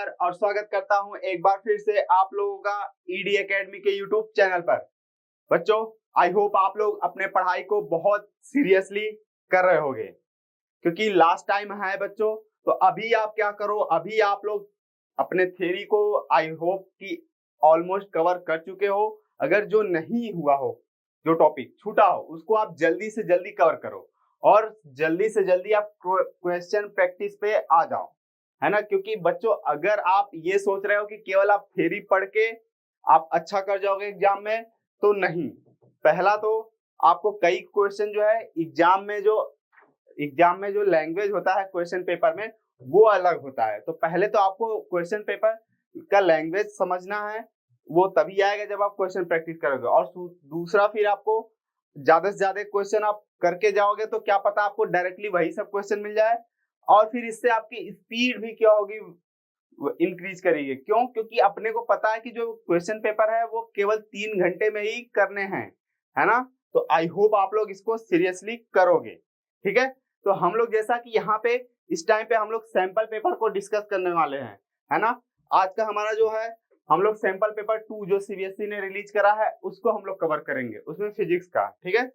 नमस्कार और स्वागत करता हूं एक बार फिर से आप लोगों का ईडी एकेडमी के यूट्यूब चैनल पर। बच्चों, आई होप आप लोग अपने पढ़ाई को बहुत सीरियसली कर रहे होंगे, क्योंकि लास्ट टाइम है बच्चों। तो अभी आप क्या करो, अभी आप लोग अपने थ्योरी को आई होप कि ऑलमोस्ट कवर कर चुके हो। अगर जो नहीं हुआ हो, जो टॉपिक छूटा हो, उसको आप जल्दी से जल्दी कवर करो और जल्दी से जल्दी आप क्वेश्चन प्रैक्टिस पे आ जाओ, है ना। क्योंकि बच्चों, अगर आप ये सोच रहे हो कि केवल आप थ्योरी पढ़ के आप अच्छा कर जाओगे एग्जाम में, तो नहीं। पहला तो आपको कई क्वेश्चन जो है एग्जाम में जो लैंग्वेज होता है क्वेश्चन पेपर में, वो अलग होता है। तो पहले तो आपको क्वेश्चन पेपर का लैंग्वेज समझना है, वो तभी आएगा जब आप क्वेश्चन प्रैक्टिस करोगे। और दूसरा, फिर आपको ज्यादा से ज्यादा क्वेश्चन आप करके जाओगे तो क्या पता आपको डायरेक्टली वही सब क्वेश्चन मिल जाए, और फिर इससे आपकी स्पीड भी क्या होगी, इंक्रीज करेगी। क्यों? क्योंकि अपने को पता है कि जो क्वेश्चन पेपर है वो केवल 3 घंटे में ही करने हैं, है ना। तो आई होप आप लोग इसको सीरियसली करोगे, ठीक है। तो हम लोग जैसा कि यहाँ पे इस टाइम पे हम लोग सैंपल पेपर को डिस्कस करने वाले हैं, है ना। आज का हमारा जो है, हम लोग सैंपल पेपर 2 जो सीबीएसई ने रिलीज करा है उसको हम लोग कवर करेंगे, उसमें फिजिक्स का, ठीक है।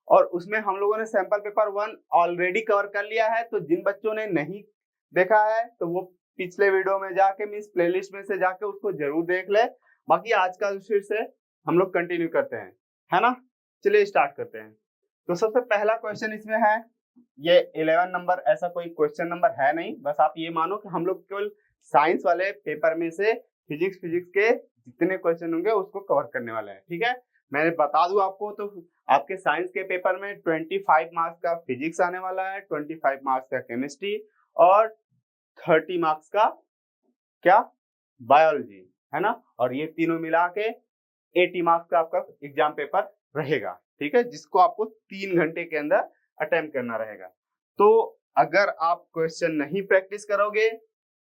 और उसमें हम लोगों ने सैंपल पेपर 1 ऑलरेडी कवर कर लिया है। तो जिन बच्चों ने नहीं देखा है तो वो पिछले वीडियो में जाके मींस प्लेलिस्ट में से जाके उसको जरूर देख ले। बाकी आज का फिर से हम लोग कंटिन्यू करते हैं, है ना। चलिए स्टार्ट करते हैं। तो सबसे पहला क्वेश्चन इसमें है, ये 11 नंबर, ऐसा कोई क्वेश्चन नंबर है नहीं, बस आप ये मानो कि हम लोग केवल साइंस वाले पेपर में से फिजिक्स के जितने क्वेश्चन होंगे उसको कवर करने वाले हैं, ठीक है। मैंने बता दूं आपको, तो आपके साइंस के पेपर में 25 मार्क्स का फिजिक्स आने वाला है, 25 मार्क्स का केमिस्ट्री और 30 मार्क्स का क्या, बायोलॉजी, है ना। और ये तीनों मिला के 80 मार्क्स का आपका एग्जाम पेपर रहेगा, ठीक है, जिसको आपको 3 घंटे के अंदर अटेम्प्ट करना रहेगा। तो अगर आप क्वेश्चन नहीं प्रैक्टिस करोगे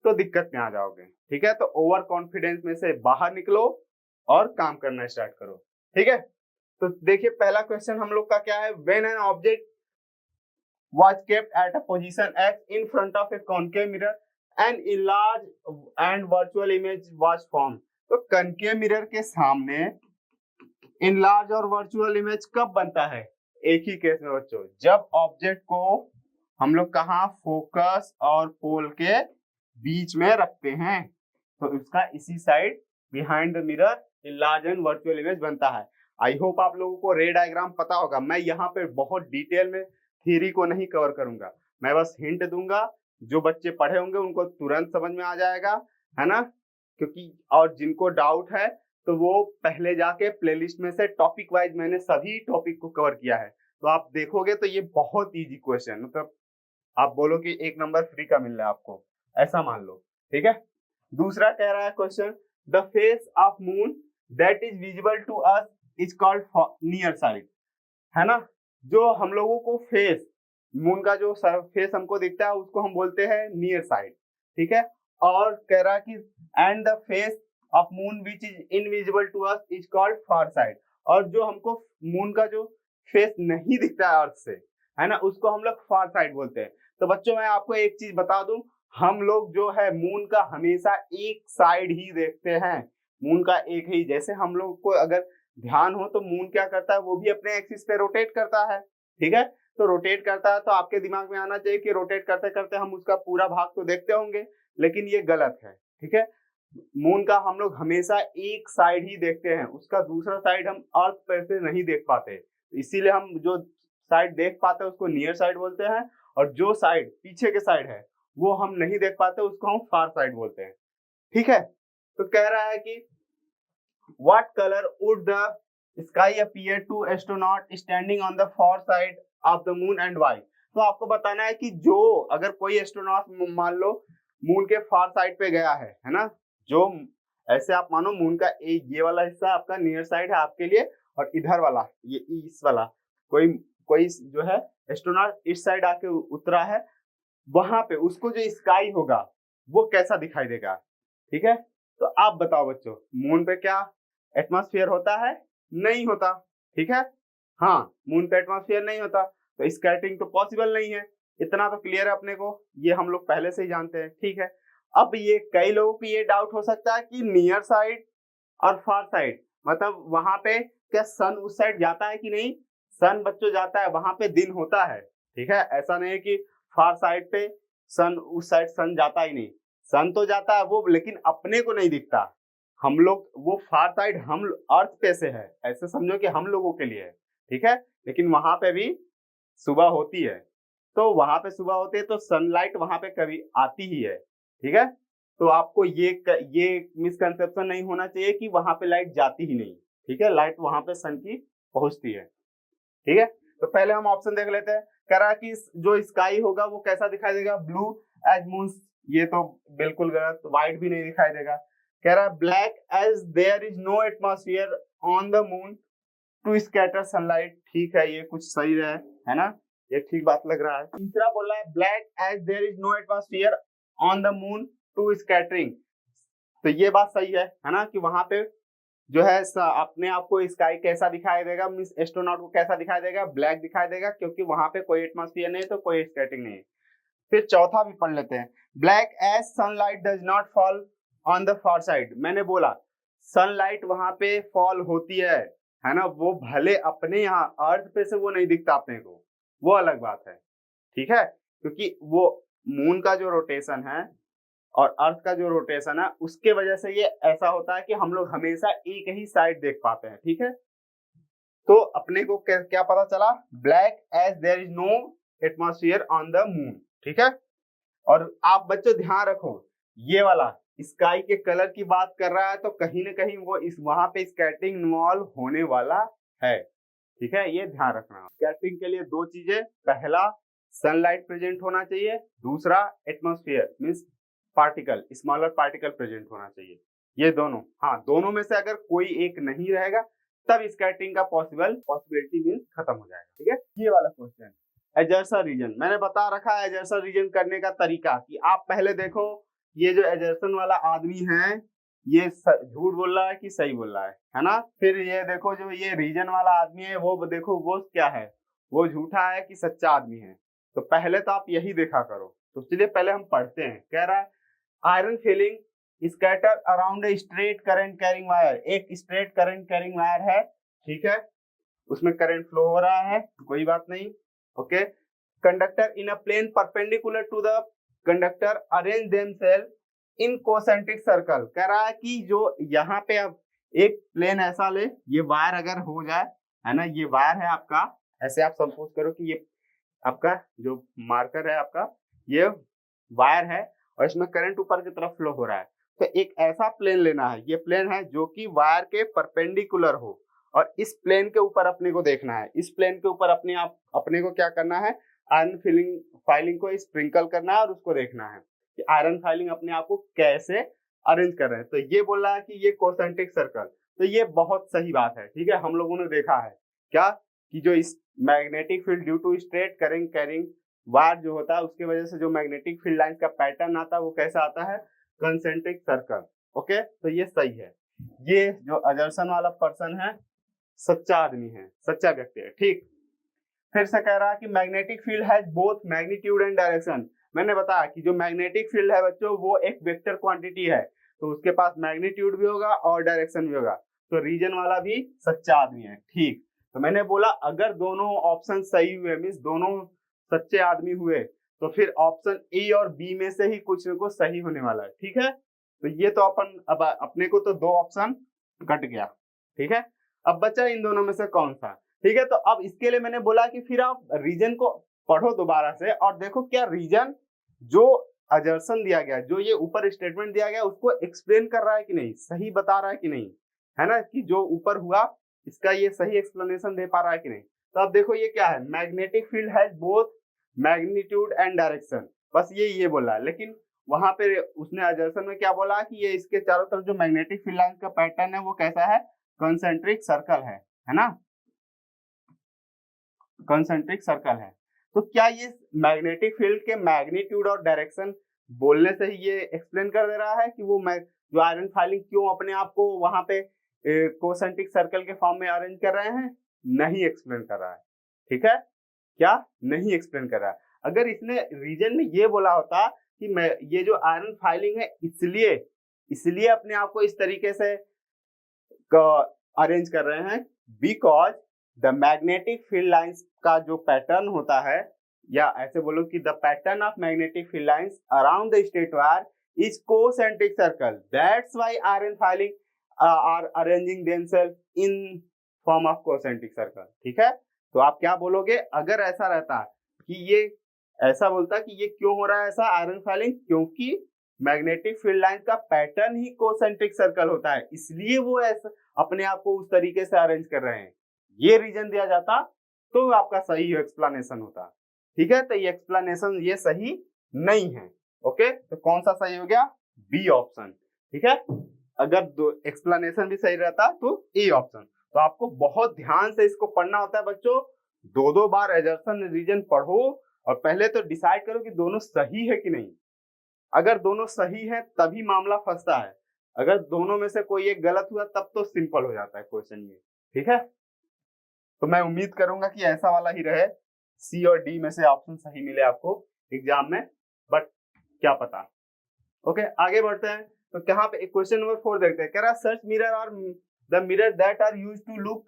तो दिक्कत में आ जाओगे, ठीक है। तो ओवर कॉन्फिडेंस में से बाहर निकलो और काम करना स्टार्ट करो, ठीक है। तो देखिए पहला क्वेश्चन हम लोग का क्या है, when an object was kept at a position X in front of a concave mirror and enlarged and virtual image was formed। तो concave mirror के सामने enlarge और virtual image कब बनता है? एक ही केस में बच्चों, जब ऑब्जेक्ट को हम लोग कहाँ फोकस और पोल के बीच में रखते हैं, तो उसका इसी side behind the mirror enlarge and virtual image बनता है। आई होप आप लोगों को रे डायग्राम पता होगा। मैं यहाँ पे बहुत डिटेल में थ्योरी को नहीं कवर करूंगा, मैं बस हिंट दूंगा। जो बच्चे पढ़े होंगे उनको तुरंत समझ में आ जाएगा, है ना। क्योंकि और जिनको डाउट है तो वो पहले जाके प्लेलिस्ट में से टॉपिक वाइज मैंने सभी टॉपिक को कवर किया है, तो आप देखोगे तो ये बहुत इजी क्वेश्चन, मतलब आप बोलो कि 1 नंबर फ्री का मिल रहा है आपको, ऐसा मान लो, ठीक है। दूसरा कह रहा है question, the face of moon that is visible to us is called near side, है ना। जो हम लोगों को फेस, मून का जो फेस हमको दिखता है उसको हम बोलते हैं नियर साइड, ठीक है। और कह रहा है कि and the face of moon which is invisible to us is called far side. और जो हमको मून का जो फेस नहीं दिखता है अर्थ से, है ना, उसको हम लोग फार साइड बोलते हैं। तो बच्चों मैं आपको एक चीज बता दूं, हम लोग जो है मून का हमेशा एक साइड ही देखते हैं, मून का एक ही। जैसे हम लोग को अगर ध्यान हो तो मून क्या करता है, वो भी अपने एक्सिस पे रोटेट करता है, ठीक है। तो रोटेट करता है तो आपके दिमाग में आना चाहिए कि रोटेट करते करते हम उसका पूरा भाग तो देखते होंगे, लेकिन ये गलत है, ठीक है। मून का हम लोग हमेशा एक साइड ही देखते हैं, उसका दूसरा साइड हम अर्थ पर से नहीं देख पाते, इसीलिए हम जो साइड देख पाते हैं उसको नियर साइड बोलते हैं, और जो साइड पीछे के साइड है वो हम नहीं देख पाते उसको हम फार साइड बोलते हैं, ठीक है। तो कह रहा है कि what color would the sky appear to astronaut standing on the far side of the moon and why। तो आपको बताना है कि जो अगर कोई एस्ट्रोनॉट मान लो मून के फार साइड पे गया है ना, जो ऐसे आप मानो मून का एक ये वाला हिस्सा आपका नियर साइड है आपके लिए, और इधर वाला ये इस वाला कोई कोई जो है एस्ट्रोनॉट इस साइड आके उतरा है, वहां पे उसको जो स्काई होगा वो कैसा दिखाई देगा, ठीक है। तो आप बताओ बच्चों, मून पे क्या एटमॉस्फेयर होता है? नहीं होता, ठीक है। हाँ, मून पे एटमॉस्फेयर नहीं होता तो स्कैटरिंग तो पॉसिबल नहीं है, इतना तो क्लियर है अपने को, ये हम लोग पहले से ही जानते हैं, ठीक है। अब ये कई लोगों को ये डाउट हो सकता है कि नियर साइड और फार साइड, मतलब वहां पे क्या सन उस साइड जाता है कि नहीं। सन बच्चों जाता है, वहां पे दिन होता है, ठीक है। ऐसा नहीं है कि फार साइड पे सन, उस साइड सन जाता ही नहीं, सन तो जाता है वो, लेकिन अपने को नहीं दिखता। हम लोग वो फार साइड हम अर्थ पे से है, ऐसे समझो कि हम लोगों के लिए है, ठीक है। लेकिन वहां पे भी सुबह होती है, तो वहां पे सुबह होती है तो सनलाइट वहां पे कभी आती ही है, ठीक है। तो आपको ये मिसकंसेप्शन नहीं होना चाहिए कि वहां पे लाइट जाती ही नहीं, ठीक है। लाइट वहां पे सन की पहुंचती है, ठीक है। तो पहले हम ऑप्शन देख लेते हैं। कह रहा है कि जो स्काई होगा वो कैसा दिखाई देगा, ब्लू एज मून, ये तो बिल्कुल गलत, व्हाइट भी नहीं दिखाई देगा। कह रहा है black as there is no atmosphere on the moon to scatter sunlight, ठीक है, ये कुछ सही है ना, ये ठीक बात लग रहा है। तीसरा बोल रहा है black as there is no atmosphere on the moon to scattering, तो ये बात सही है ना, कि वहां पे जो है अपने आप को स्काई कैसा दिखाई देगा, मींस एस्ट्रोनॉट को कैसा दिखाई देगा, ब्लैक दिखाई देगा, क्योंकि वहां पे कोई एटमॉस्फेयर नहीं है, तो कोई स्कैटरिंग नहीं है। फिर चौथा भी पढ़ लेते हैं, black as sunlight does not fall on the far side. मैंने बोला सनलाइट वहां पे फॉल होती है ना, वो भले अपने यहाँ अर्थ पे से वो नहीं दिखता अपने को, वो अलग बात है, ठीक है। क्योंकि वो मून का जो रोटेशन है और अर्थ का जो रोटेशन है, उसके वजह से ये ऐसा होता है कि हम लोग हमेशा एक ही साइड देख पाते हैं, ठीक है। तो अपने को क्या पता चला, black as there is no atmosphere on the moon, ठीक है। और आप बच्चों ध्यान रखो, ये वाला स्काई के कलर की बात कर रहा है, तो कहीं ना कहीं वो इस वहां पे स्कैटरिंग इन्वॉल्व होने वाला है, ठीक है, ये ध्यान रखना। स्कैटरिंग के लिए दो चीजें, पहला सनलाइट प्रेजेंट होना चाहिए, दूसरा atmosphere means particle, smaller particle present होना चाहिए, ये दोनों। हाँ, दोनों में से अगर कोई एक नहीं रहेगा तब स्कैटरिंग का पॉसिबिलिटी मींस खत्म हो जाएगा, ठीक है। ये वाला क्वेश्चन एजर्सन रीजन, मैंने बता रखा है एजर्सन रीजन करने का तरीका, कि आप पहले देखो ये जो एजर्सन वाला आदमी है ये झूठ बोल रहा है कि सही बोल रहा है ना। फिर ये देखो जो ये रीजन वाला आदमी है वो देखो वो क्या है, वो झूठा है कि सच्चा आदमी है। तो पहले तो आप यही देखा करो। तो चलिए पहले हम पढ़ते हैं। कह रहा है iron filling scatter around a straight current carrying wire, एक स्ट्रेट करंट कैरिंग वायर है, ठीक है, उसमें करंट फ्लो हो रहा है, कोई बात नहीं, okay. Conductor in a plane perpendicular to the conductor arrange themselves in concentric circle. कह रहा है कि जो यहाँ पे अब एक प्लेन ऐसा ले, ये वायर अगर हो जाए है ना, ये वायर है आपका, ऐसे आप सपोज करो कि ये आपका जो मार्कर है आपका, ये वायर है और इसमें करंट ऊपर की तरफ फ्लो हो रहा है। तो एक ऐसा प्लेन लेना है, ये प्लेन है जो कि वायर के परपेंडिकुलर हो, और इस प्लेन के ऊपर अपने को देखना है, इस प्लेन के ऊपर अपने को क्या करना है, आयरन फाइलिंग को स्प्रिंकल करना है और उसको देखना है कि आयरन फाइलिंग अपने आप को कैसे अरेंज कर रहे हैं। तो ये बोल रहा है कि ये कोसेंट्रिक सर्कल, तो ये बहुत सही बात है, ठीक है। हम लोगों ने देखा है क्या कि जो इस magnetic field due to straight current carrying wire जो होता है उसके वजह से जो मैग्नेटिक फील्ड लाइन का पैटर्न आता है वो कैसा आता है, कंसेंट्रिक सर्कल, ओके। तो ये सही है, ये जो अजर्सन वाला पर्सन है सच्चा आदमी है, सच्चा व्यक्ति है, ठीक। फिर से कह रहा है कि magnetic field has both magnitude and direction. मैंने बताया कि जो मैग्नेटिक फील्ड है बच्चों वो एक वेक्टर क्वांटिटी है, तो उसके पास मैग्नीट्यूड भी होगा और डायरेक्शन भी होगा। तो रीजन वाला भी सच्चा आदमी है, ठीक। तो मैंने बोला अगर दोनों ऑप्शन सही हुए मीन्स दोनों सच्चे आदमी हुए, तो फिर ऑप्शन ए और बी में से ही कुछ न कुछ सही होने वाला है, ठीक है। तो ये तो अब अपने को तो दो ऑप्शन कट गया, ठीक है। अब बचा इन दोनों में से कौन सा, ठीक है। तो अब इसके लिए मैंने बोला कि फिर आप रीजन को पढ़ो दोबारा से और देखो क्या रीजन जो अजर्सन दिया गया, जो ये ऊपर स्टेटमेंट दिया गया उसको एक्सप्लेन कर रहा है कि नहीं, सही बता रहा है कि नहीं, है ना, कि जो ऊपर हुआ इसका ये सही एक्सप्लेनेशन दे पा रहा है कि नहीं। तो अब देखो ये क्या है, magnetic field has both magnitude and direction, बस ये बोला है। लेकिन वहां पे उसने अजर्सन में क्या बोला कि ये इसके चारों तरफ जो मैग्नेटिक फील्ड लाइन का पैटर्न है वो कैसा है, कंसेंट्रिक सर्कल है ना, कंसेंट्रिक सर्कल है। तो क्या ये मैग्नेटिक फील्ड के मैग्नीट्यूड और डायरेक्शन बोलने से ही ये एक्सप्लेन कर दे रहा है कि वो जो आयरन फाइलिंग क्यों अपने आप को वहां पे कोसेंट्रिक सर्कल के फॉर्म में अरेंज कर रहे हैं, नहीं एक्सप्लेन कर रहा है, ठीक है, क्या नहीं एक्सप्लेन कर रहा है। अगर इसने रीजन में ये बोला होता कि मैं ये जो आयरन फाइलिंग है इसलिए अपने आप को इस तरीके से अरेंज कर रहे हैं, because the magnetic field lines का जो पैटर्न होता है, या ऐसे बोलो कि the pattern of magnetic field lines around the state wire is concentric circle, that's why iron filing are arranging themselves in form of concentric circle. ठीक है, तो आप क्या बोलोगे अगर ऐसा रहता कि ये ऐसा बोलता कि ये क्यों हो रहा है ऐसा आयरन फाइलिंग, क्योंकि मैग्नेटिक फील्ड लाइन का पैटर्न ही कोसेंट्रिक सर्कल होता है, इसलिए वो ऐसा अपने आप को उस तरीके से अरेंज कर रहे हैं, ये रीजन दिया जाता तो आपका सही एक्सप्लेनेशन होता। ठीक है, तो ये एक्सप्लेनेशन ये सही नहीं है। ओके, तो कौन सा सही हो गया? B option. ठीक है, अगर दो एक्सप्लेनेशन भी सही रहता तो ए ऑप्शन। तो आपको बहुत ध्यान से इसको पढ़ना होता है बच्चों, दो बार एजर्सन रीजन पढ़ो और पहले तो डिसाइड करो कि दोनों सही है कि नहीं। अगर दोनों सही है तभी मामला फंसता है, अगर दोनों में से कोई एक गलत हुआ तब तो सिंपल हो जाता है क्वेश्चन ये। ठीक है, तो मैं उम्मीद करूंगा कि ऐसा वाला ही रहे, सी और डी में से ऑप्शन सही मिले आपको एग्जाम में, बट क्या पता। ओके, आगे बढ़ते हैं। तो यहाँ पे क्वेश्चन नंबर 4 देखते हैं। कह रहा सर्च मिरर और the mirror that are used to look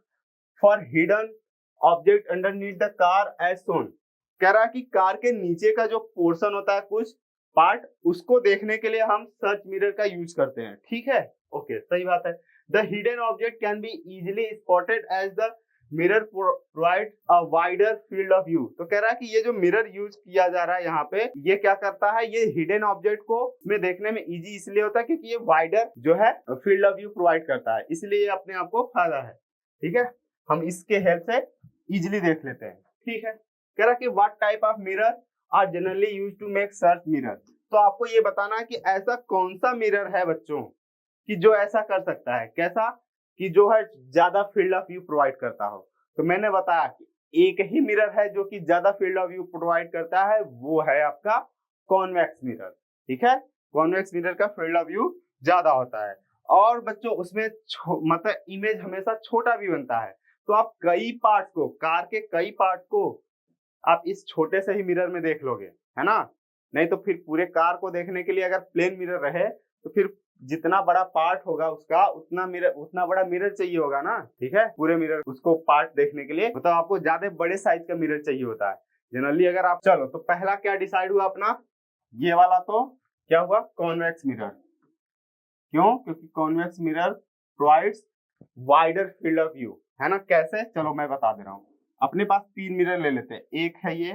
for hidden object underneath the car as shown. कह रहा कि कार के नीचे का जो पोर्शन होता है कुछ पार्ट, उसको देखने के लिए हम सर्च मिरर का यूज करते हैं। ठीक है, ओके, सही बात है। The hidden object can be easily spotted as the mirror provide a wider field of view. तो कह रहा है कि ये जो मिरर यूज किया जा रहा है यहाँ पे, ये क्या करता है, ये हिडन ऑब्जेक्ट को में देखने में इजी इसलिए होता है क्योंकि ये वाइडर जो है फील्ड ऑफ व्यू प्रोवाइड करता है, इसलिए ये अपने आप को फायदा है। ठीक है, हम इसके हेल्प से इजिली देख लेते हैं। ठीक है, कह रहा कि what type of mirror are generally use to make search mirror. तो आपको ये बताना है कि ऐसा कौन सा मिरर है बच्चों कि जो ऐसा कर सकता है, कैसा कि जो है ज्यादा फील्ड ऑफ व्यू प्रोवाइड करता हो। तो मैंने बताया कि एक ही मिरर है जो कि ज्यादा फील्ड ऑफ व्यू प्रोवाइड करता है, वो है आपका कॉन्वेक्स मिरर। ठीक है, कॉन्वेक्स मिरर का फील्ड ऑफ व्यू ज्यादा होता है, और बच्चों उसमें मतलब इमेज हमेशा छोटा भी बनता है। तो आप कई पार्ट को, कार के कई पार्ट को आप इस छोटे से ही मिरर में देख लोगे, है ना। नहीं तो फिर पूरे कार को देखने के लिए अगर प्लेन मिरर रहे तो फिर जितना बड़ा पार्ट होगा उसका उतना बड़ा मिरर चाहिए होगा ना। ठीक है, पूरे मिरर उसको पार्ट देखने के लिए मतलब आपको ज्यादा बड़े साइज का मिरर चाहिए होता है जनरली। अगर आप चलो तो पहला क्या डिसाइड हुआ अपना, ये वाला तो क्या हुआ, कॉन्वेक्स मिरर। क्यों? क्योंकि convex mirror provides wider field of view, है ना। कैसे, चलो मैं बता दे रहा हूँ। अपने पास 3 मिरर ले लेते हैं, एक है ये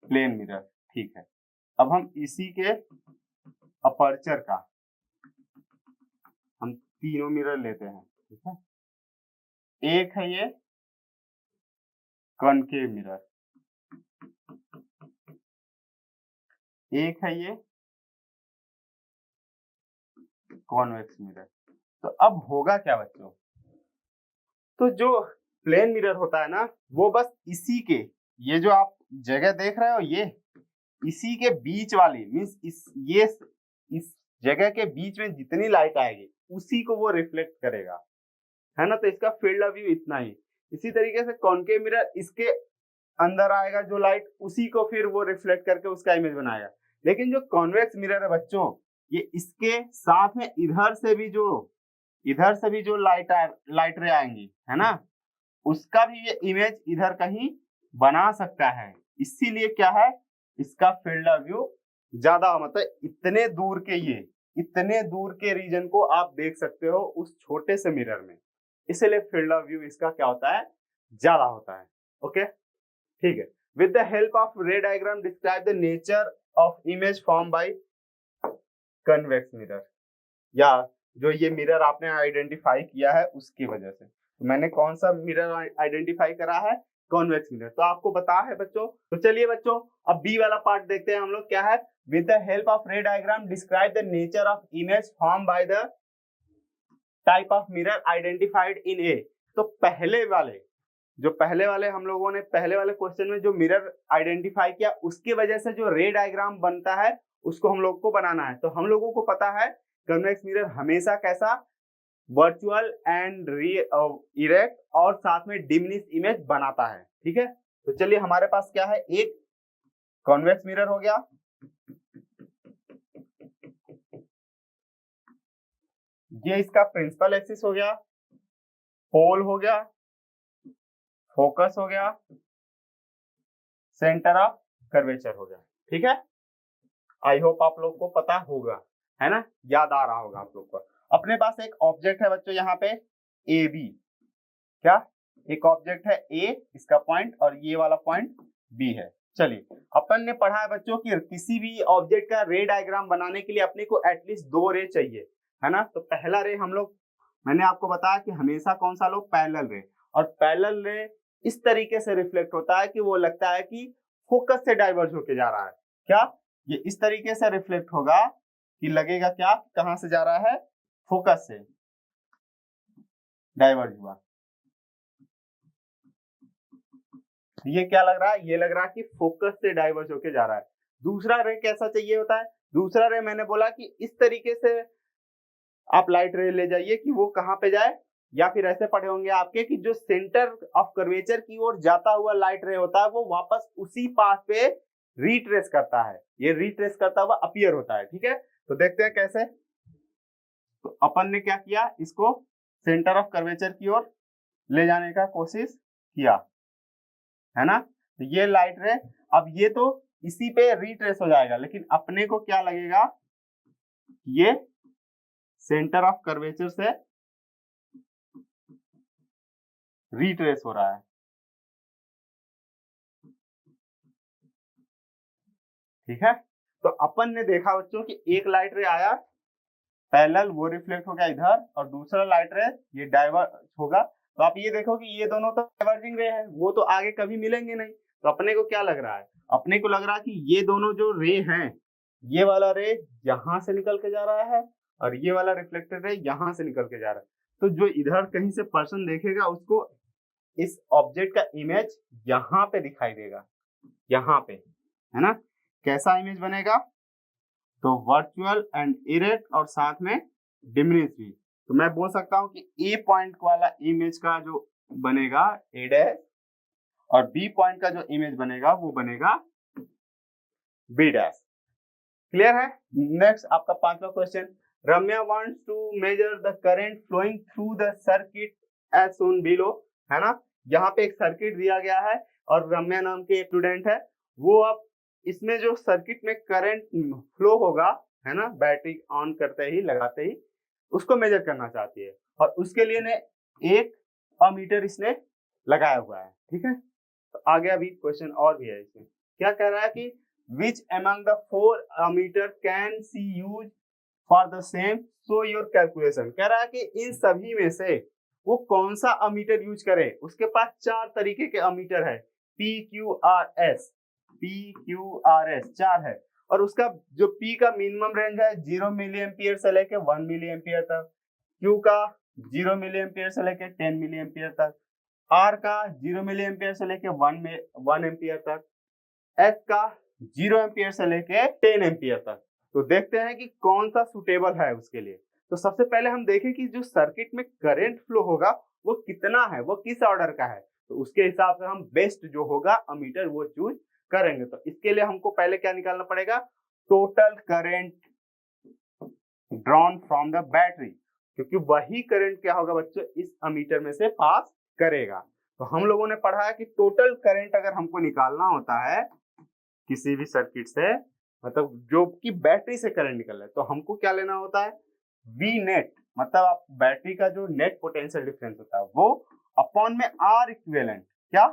प्लेन मिरर, ठीक है। अब हम इसी के अपर्चर का हम तीनों मिरर लेते हैं, ठीक है। एक है ये कॉनकेव मिरर, एक है ये कॉन्वेक्स मिरर। तो अब होगा क्या बच्चों, तो जो प्लेन मिरर होता है ना, वो बस इसी के, ये जो आप जगह देख रहे हो, ये इसी के बीच वाली मीन्स इस जगह के बीच में जितनी लाइट आएगी उसी को वो रिफ्लेक्ट करेगा, है ना। तो इसका फील्ड ऑफ व्यू इतना ही। इसी तरीके से कॉनकेव मिरर इसके अंदर आएगा जो लाइट, उसी को फिर वो रिफ्लेक्ट करके उसका इमेज बनाएगा। लेकिन जो कॉन्वेक्स मिरर है बच्चों, ये इसके साथ में इधर से भी जो लाइट रे आएंगी, है ना, उसका भी ये इमेज इधर कहीं बना सकता है। इसीलिए क्या है, इसका फील्ड ऑफ व्यू ज्यादा, मतलब इतने दूर के रीजन को आप देख सकते हो उस छोटे से मिरर में, इसलिए फील्ड ऑफ व्यू इसका क्या होता है, ज्यादा होता है। ओके, ठीक है। With the help of ray diagram describe the nature of image form bye convex mirror. या जो ये मिरर आपने आइडेंटिफाई किया है उसकी वजह से, तो मैंने कौन सा मिरर आइडेंटिफाई करा है, कॉन्वेक्स मिरर। तो आपको पता है बच्चों। तो चलिए बच्चों, अब बी वाला पार्ट देखते हैं हम लोग, क्या है। With the help of ray diagram describe the nature of image form by the type of mirror identified in A. तो पहले वाले हम लोगों ने पहले वाले क्वेश्चन में जो मिरर आइडेंटिफाई किया, उसकी वजह से जो रे डायग्राम बनता है उसको हम लोग को बनाना है। तो हम लोगों को पता है कन्वेक्स मिरर हमेशा कैसा, वर्चुअल एंड इरेक्ट और साथ में डिमिनिश इमेज बनाता है। ठीक है, तो चलिए हमारे पास क्या है, एक कॉन्वेक्स मिरर हो गया, ये इसका प्रिंसिपल एक्सिस हो गया, पोल हो गया, फोकस हो गया, सेंटर ऑफ कर्वेचर हो गया। ठीक है, आई होप आप लोग को पता होगा, है ना, याद आ रहा होगा आप लोग को। अपने पास एक ऑब्जेक्ट है बच्चों यहाँ पे ए बी, क्या एक ऑब्जेक्ट है ए, इसका पॉइंट, और ये वाला पॉइंट बी है। चलिए, अपन ने पढ़ा है बच्चों कि किसी भी ऑब्जेक्ट का रे डायग्राम बनाने के लिए अपने को एटलीस्ट 2 रे चाहिए, है ना। तो पहला रे हम लोग, मैंने आपको बताया कि हमेशा कौन सा लो, पैरेलल रे। और पैरेलल रे इस तरीके से रिफ्लेक्ट होता है कि वो लगता है कि फोकस से डाइवर्ज होके जा रहा है। क्या ये इस तरीके से रिफ्लेक्ट होगा कि लगेगा क्या, कहां से जा रहा है, फोकस से डाइवर्ज हुआ। ये क्या लग रहा है, ये लग रहा है कि फोकस से डाइवर्ज होके जा रहा है। दूसरा रे कैसा चाहिए होता है, दूसरा रे मैंने बोला कि इस तरीके से आप लाइट रे ले जाइए कि वो कहां पे जाए, या फिर ऐसे पढ़े होंगे आपके कि जो सेंटर ऑफ कर्वेचर की ओर जाता हुआ लाइट रे होता है वो वापस उसी पाथ पे रीट्रेस करता है, ये रीट्रेस करता हुआ अपीयर होता है। ठीक है, तो देखते हैं कैसे। तो अपन ने क्या किया, इसको सेंटर ऑफ कर्वेचर की ओर ले जाने का कोशिश किया, है ना। तो ये लाइट रे, अब ये तो इसी पे रीट्रेस हो जाएगा, लेकिन अपने को क्या लगेगा, ये सेंटर ऑफ कर्वेचर से रीट्रेस हो रहा है। ठीक है, तो अपन ने देखा बच्चों कि एक लाइट रे आया पैरेलल, वो रिफ्लेक्ट हो गया इधर, और दूसरा लाइट रे ये डाइवर्ज होगा। तो आप ये देखो कि ये दोनों तो डाइवर्जिंग रे है, वो तो आगे कभी मिलेंगे नहीं। तो अपने को क्या लग रहा है, अपने को लग रहा है कि ये दोनों जो रे हैं, ये वाला रे यहां से निकल के जा रहा है और ये वाला रिफ्लेक्टेड रे यहां से निकल के जा रहा है। तो जो इधर कहीं से पर्सन देखेगा उसको इस ऑब्जेक्ट का इमेज यहाँ पे दिखाई देगा, यहाँ पे, है ना। कैसा इमेज बनेगा, तो वर्चुअल एंड इरेक्ट और साथ में डिमिनिश भी। तो मैं बोल सकता हूं कि ए पॉइंट वाला इमेज का जो बनेगा ए डैश, और बी पॉइंट का जो इमेज बनेगा वो बनेगा बी डैश। क्लियर है। नेक्स्ट आपका 5वां question, Ramya wants to measure the current flowing through the circuit as shown below, है ना। यहाँ पे एक सर्किट दिया गया है और रम्या नाम के एक स्टूडेंट है, वो अब इसमें जो सर्किट में करंट फ्लो होगा, है ना, बैटरी ऑन करते ही लगाते ही उसको मेजर करना चाहती है, और उसके लिए ने एक अमीटर इसने लगाया हुआ है। ठीक है, तो आगे अभी क्वेश्चन और भी है इसमें। क्या कह रहा है कि which among the 4 ammeter can she use for the same, show your calculation। कह रहा है कि इन सभी में से वो कौन सा अमीटर यूज करे। उसके पास 4 तरीके के अमीटर है, PQRS, PQRS 4 है, और उसका जो P का मिनिमम रेंज है 0 मिली एम्पियर से लेके 1 मिली एम्पियर तक, Q का 0 मिली एम्पियर से लेके 10 मिली एम्पियर तक, R का 0 मिली एम्पियर से लेके 1 एम्पियर तक, H का 0 एम्पियर से लेके 10 एम्पियर तक। तो देखते हैं कि कौन सा सुटेबल है उसके लिए। तो सबसे पहले हम देखें कि जो सर्किट में करंट फ्लो होगा वो कितना है, वो किस ऑर्डर का है, तो उसके हिसाब से हम बेस्ट जो होगा अमीटर वो चूज करेंगे। तो इसके लिए हमको पहले क्या निकालना पड़ेगा, total current drawn from the battery, क्योंकि वही करंट क्या होगा बच्चों इस अमीटर में से पास करेगा। तो हम लोगों ने पढ़ा है कि टोटल करंट अगर हमको निकालना होता है किसी भी सर्किट से, मतलब जो कि बैटरी से करंट निकल रहा है, तो हमको क्या लेना होता है, वी नेट, मतलब आप बैटरी का जो नेट पोटेंशियल डिफरेंस होता है वो अपॉन में आर इक्विवेलेंट, क्या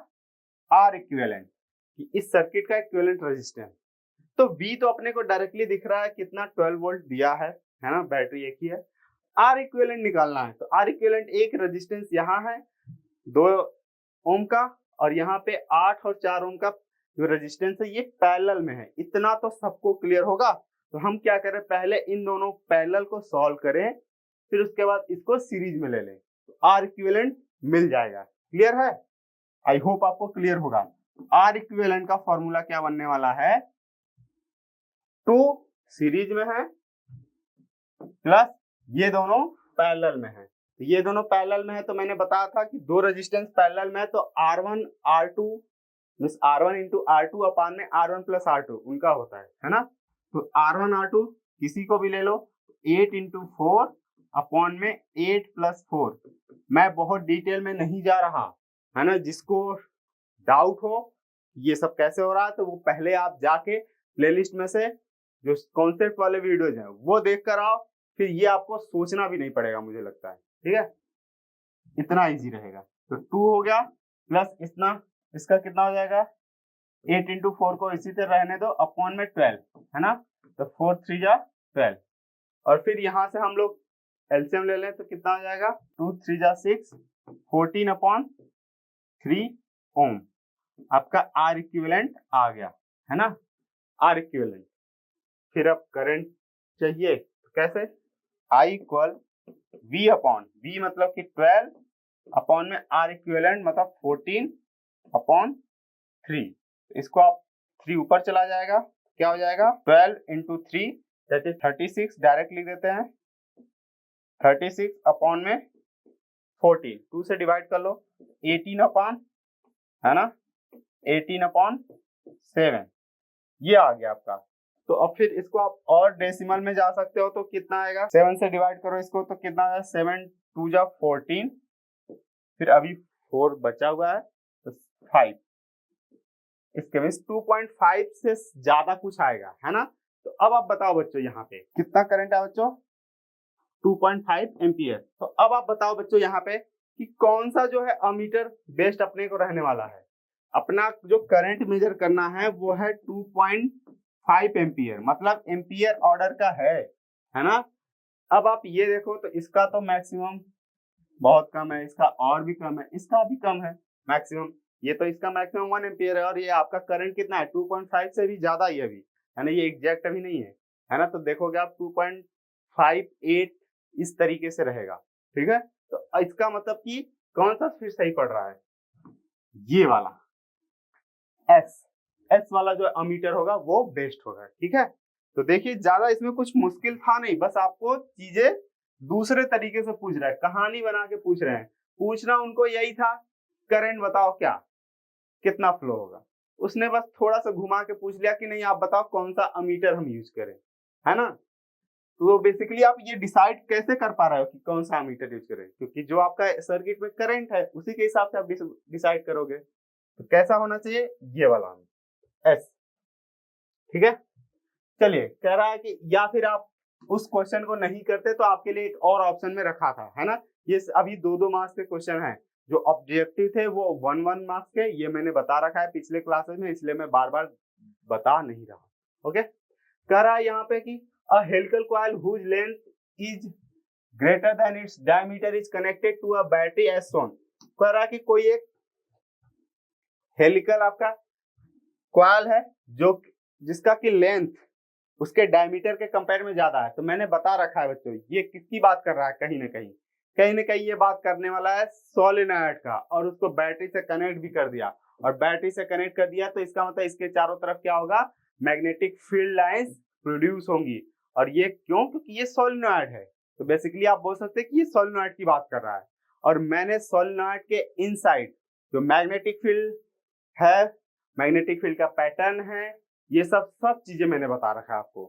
आर इक्विवेलेंट, कि इस सर्किट का इक्विवेलेंट रेजिस्टेंस। तो V तो अपने को डायरेक्टली दिख रहा है कितना, 12 वोल्ट दिया है ना, बैटरी एक ही है। आर इक्विवेलेंट निकालना है, तो आर इक्विवेलेंट एक रेजिस्टेंस यहाँ है 2 ओम का, और यहाँ पे 8 और 4 ओम का जो रेजिस्टेंस है ये पैरेलल में है। इतना तो सबको क्लियर होगा। तो हम क्या करें, पहले इन दोनों पैरेलल को सॉल्व करें, फिर उसके बाद इसको सीरीज में ले लें, तो आर इक्विवेलेंट मिल जाएगा। क्लियर है, आई होप आपको क्लियर होगा। आर इक्विवेलेंट का फॉर्मूला क्या बनने वाला है, 2 सीरीज में है प्लस ये दोनों पैरेलल में है। तो ये दोनों पैरेलल में है, तो मैंने बताया था कि 2 रेजिस्टेंस पैरेलल में है, तो R1 R2 means R1 into R2 अपान में R1 प्लस R2 उनका होता है ना। तो R1 R2 किसी को भी ले लो, 8 इंटू 4 अपॉन में 8 + 4। मैं बहुत डिटेल में नहीं जा रहा, है ना। जिसको डाउट हो ये सब कैसे हो रहा है तो वो पहले आप जाके प्लेलिस्ट में से जो कॉन्सेप्ट वाले वीडियोज हैं वो देख कर आओ, फिर ये आपको सोचना भी नहीं पड़ेगा मुझे लगता है। ठीक है, इतना इजी रहेगा। तो 2 हो गया प्लस इतना, इसका कितना हो जाएगा 8 × 4 को इसी तरह रहने दो अपॉन में 12, है ना। तो 4 × 3 = 12 और फिर यहाँ से हम लोग एलसीएम ले लें तो कितना हो जाएगा 2 × 3 = 6, 14/3 ओम। आपका आर इक्विवेलेंट आ गया, है ना, आर इक्विवेलेंट। फिर अब करंट चाहिए तो कैसे, आई इक्वल V मतलब कि 12 अपॉन में आर इक्विवेलेंट मतलब 14/3। इसको आप 3 ऊपर चला जाएगा, क्या हो जाएगा 12 × 3 दैट इज 36, डायरेक्ट लिख देते हैं 36 अपॉन में 14, 2 से डिवाइड कर लो 18 है ना 18/7, ये आ गया आपका। तो अब फिर इसको आप और डेसिमल में जा सकते हो तो कितना आएगा, 7 से डिवाइड करो इसको तो कितना आएगा 7 × 2 = 14, फिर अभी 4 बचा हुआ है तो 5, इसके बीच 2.5 से ज्यादा कुछ आएगा, है ना। तो अब आप बताओ बच्चों यहाँ पे कितना करंट है बच्चों 2.5 एम्पियर। तो अब आप बताओ बच्चों यहाँ पे कि कौन सा जो है अमीटर बेस्ट अपने को रहने वाला है। अपना जो करंट मेजर करना है वो है 2.5 एम्पियर, मतलब एम्पियर ऑर्डर का है ना। अब आप ये देखो तो इसका तो मैक्सिमम बहुत कम है, इसका और भी कम है, इसका भी कम है मैक्सिमम। ये तो इसका मैक्सिमम 1 एम्पियर है और ये आपका करंट कितना है 2.5 से भी ज्यादा ही अभी, है ना। ये एग्जैक्ट अभी नहीं है ना। तो देखोगे आप 2.58 इस तरीके से रहेगा, ठीक है। तो इसका मतलब कि कौन सा फिर सही पड़ रहा है, ये वाला एस वाला जो अमीटर होगा वो बेस्ट होगा, ठीक है। तो देखिए ज्यादा इसमें कुछ मुश्किल था नहीं, बस आपको चीजें दूसरे तरीके से पूछ रहा है, कहानी बना के पूछ रहे हैं। पूछना उनको यही था करंट बताओ क्या कितना फ्लो होगा, उसने बस थोड़ा सा घुमा के पूछ लिया कि नहीं आप बताओ कौन सा अमीटर हम यूज करें, है ना। तो बेसिकली आप ये डिसाइड कैसे कर पा रहे हो कि कौन सा अमीटर यूज करें, क्योंकि जो आपका सर्किट में करंट है उसी के हिसाब से आप डिसाइड करोगे। तो कैसा होना चाहिए ये वाला एस, ठीक है। चलिए कह रहा है कि या फिर आप उस क्वेश्चन को नहीं करते तो आपके लिए एक और ऑप्शन में रखा था, है ना। ये अभी 2-2 मार्क्स के क्वेश्चन हैं, जो ऑब्जेक्टिव थे वो 1-1 मार्क्स के, ये मैंने बता रखा है पिछले क्लासेस में, इसलिए मैं बार बार बता नहीं रहा। ओके, कह रहा है यहाँ पे कि a helical coil whose length is greater than its diameter is connected to a battery as shown. कह रहा है कि कोई एक हेलिकल आपका कॉइल है जो जिसका की लेंथ उसके डायमीटर के कंपेयर में ज्यादा है। तो मैंने बता रखा है बच्चों ये किसकी बात कर रहा है, कहीं ना कहीं ये बात करने वाला है सोलेनॉइड का, और उसको बैटरी से कनेक्ट भी कर दिया, और बैटरी से कनेक्ट कर दिया तो इसका मतलब इसके चारों तरफ क्या होगा मैग्नेटिक फील्ड लाइंस प्रोड्यूस होंगी। और ये क्यों, क्योंकि ये सोलेनॉइड है। तो बेसिकली आप बोल सकते हैं कि ये सोलेनॉइड की बात कर रहा है, और मैंने सोलेनॉइड के इनसाइड जो मैग्नेटिक फील्ड है, मैग्नेटिक फील्ड का पैटर्न है, ये सब चीजें मैंने बता रखा है आपको।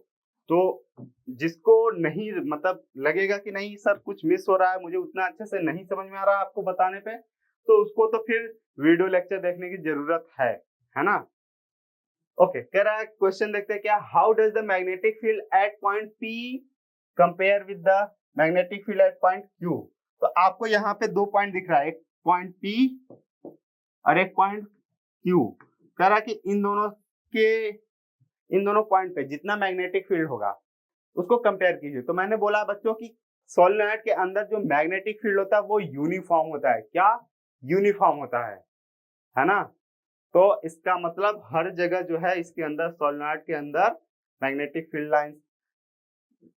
तो जिसको नहीं मतलब लगेगा कि नहीं सर कुछ मिस हो रहा है, मुझे उतना अच्छे से नहीं समझ में आ रहा है आपको बताने पे, तो उसको तो फिर वीडियो लेक्चर देखने की जरूरत है ना। ओके, कह रहा है क्वेश्चन देखते हैं क्या, how does the magnetic field at point P compare with the magnetic field at point Q। तो आपको यहाँ पे 2 पॉइंट दिख रहा है, एक पॉइंट P और एक पॉइंट Q। कह रहा है कि इन दोनों पॉइंट पे जितना मैग्नेटिक फील्ड होगा उसको कंपेयर कीजिए। तो मैंने बोला बच्चों कि सोलेनॉइड के अंदर जो मैग्नेटिक फील्ड होता है वो यूनिफॉर्म होता है, क्या यूनिफॉर्म होता है ना। तो इसका मतलब हर जगह जो है इसके अंदर सोलेनॉइड के अंदर magnetic field lines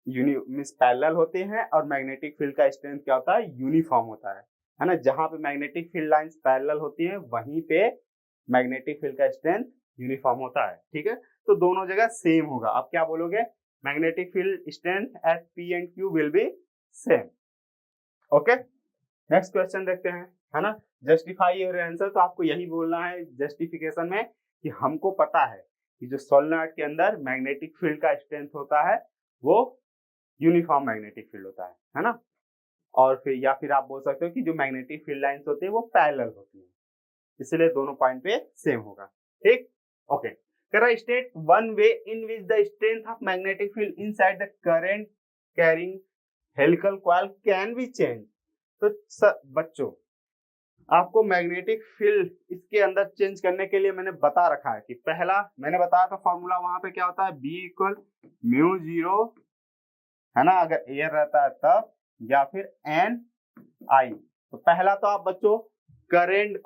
means parallel होते हैं, और मैग्नेटिक फील्ड का स्ट्रेंथ क्या होता है यूनिफॉर्म होता है ना। जहां पे मैग्नेटिक फील्ड लाइंस पैरेलल होती हैं वहीं पे मैग्नेटिक फील्ड का स्ट्रेंथ यूनिफॉर्म होता है, ठीक है। तो दोनों जगह सेम होगा। अब क्या बोलोगे, magnetic field strength eight P and Q will be same. Okay, next question देखते हैं, है ना। जस्टिफाई योर आंसर, तो आपको यही बोलना है जस्टिफिकेशन में कि हमको पता है कि जो सोलेनॉइड के अंदर मैग्नेटिक फील्ड का स्ट्रेंथ होता है वो यूनिफॉर्म मैग्नेटिक फील्ड होता है ना। और फिर या फिर आप बोल सकते हो कि जो मैग्नेटिक फील्ड लाइंस होती है वो पैरेलल होती है, इसलिए दोनों पॉइंट पे सेम होगा। ठीक, ओके। कह रहा state one way in which the strength of magnetic field inside the current carrying helical coil can be change. तो बच्चों आपको मैग्नेटिक फील्ड इसके अंदर चेंज करने के लिए मैंने बता रखा है कि पहला मैंने बताया था फॉर्मूला वहां पे क्या होता है, B इक्वल म्यू जीरो, है ना, अगर एयर रहता है तब, या फिर एन आई। तो पहला तो आप बच्चों करंट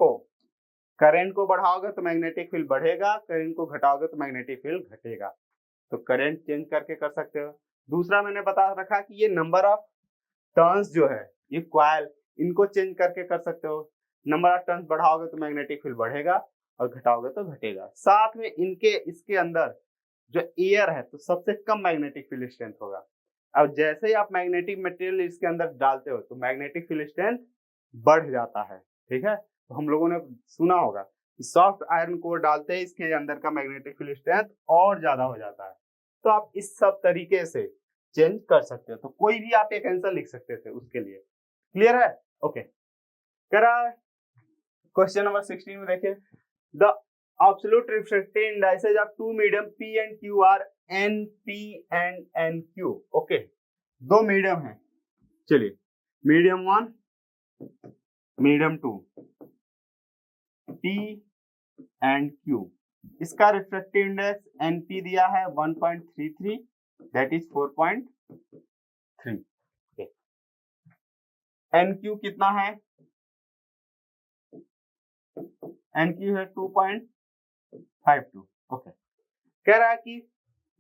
को बढ़ाओगे तो मैग्नेटिक फील्ड बढ़ेगा, करंट को घटाओगे तो मैग्नेटिक फील्ड घटेगा, तो करंट चेंज करके कर सकते हो। दूसरा मैंने बता रखा कि ये नंबर ऑफ टर्न्स जो है ये कॉइल, इनको चेंज करके कर सकते हो। नंबर ऑफ टर्न्स बढ़ाओगे तो मैग्नेटिक फील्ड बढ़ेगा और घटाओगे तो घटेगा। साथ में इनके इसके अंदर जो एयर है तो सबसे कम मैग्नेटिक फील्ड स्ट्रेंथ होगा। अब जैसे ही आप मैग्नेटिक मटेरियल इसके अंदर डालते हो तो मैग्नेटिक फील्ड स्ट्रेंथ बढ़ जाता है। ठीक है, तो हम लोगों ने सुना होगा कि सॉफ्ट आयरन कोर डालते ही इसके अंदर का मैग्नेटिक फील्ड स्ट्रेंथ और ज्यादा हो जाता है। तो आप इस सब तरीके से चेंज कर सकते हो, तो कोई भी आप एक आंसर लिख सकते थे उसके लिए। क्लियर है? ओके। करा क्वेश्चन नंबर 16 में देखिए, the absolute refractive indices of two medium P and Q are NP and NQ। Okay, दो मीडियम है, चलिए medium 1 medium 2 P and Q, इसका रिफ्रैक्टिव इंडेक्स NP दिया है 1.33, दैट इज 4.3। NQ कितना है? NQ है 2.52। ओके, कह रहा है कि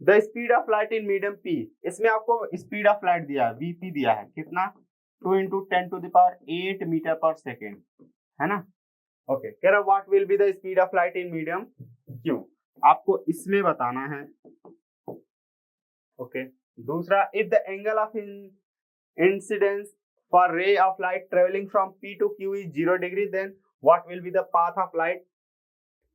the speed of light in medium P, इसमें आपको स्पीड ऑफ लाइट दिया है, VP दिया है कितना, 2 × 10⁸ मीटर पर सेकेंड, है ना। ओके, कह रहा what will be the speed of light in medium Q, आपको इसमें बताना है। ओके, दूसरा, if the angle of incidence for ray of light travelling from P to Q is 0 degree, then what will be the path of light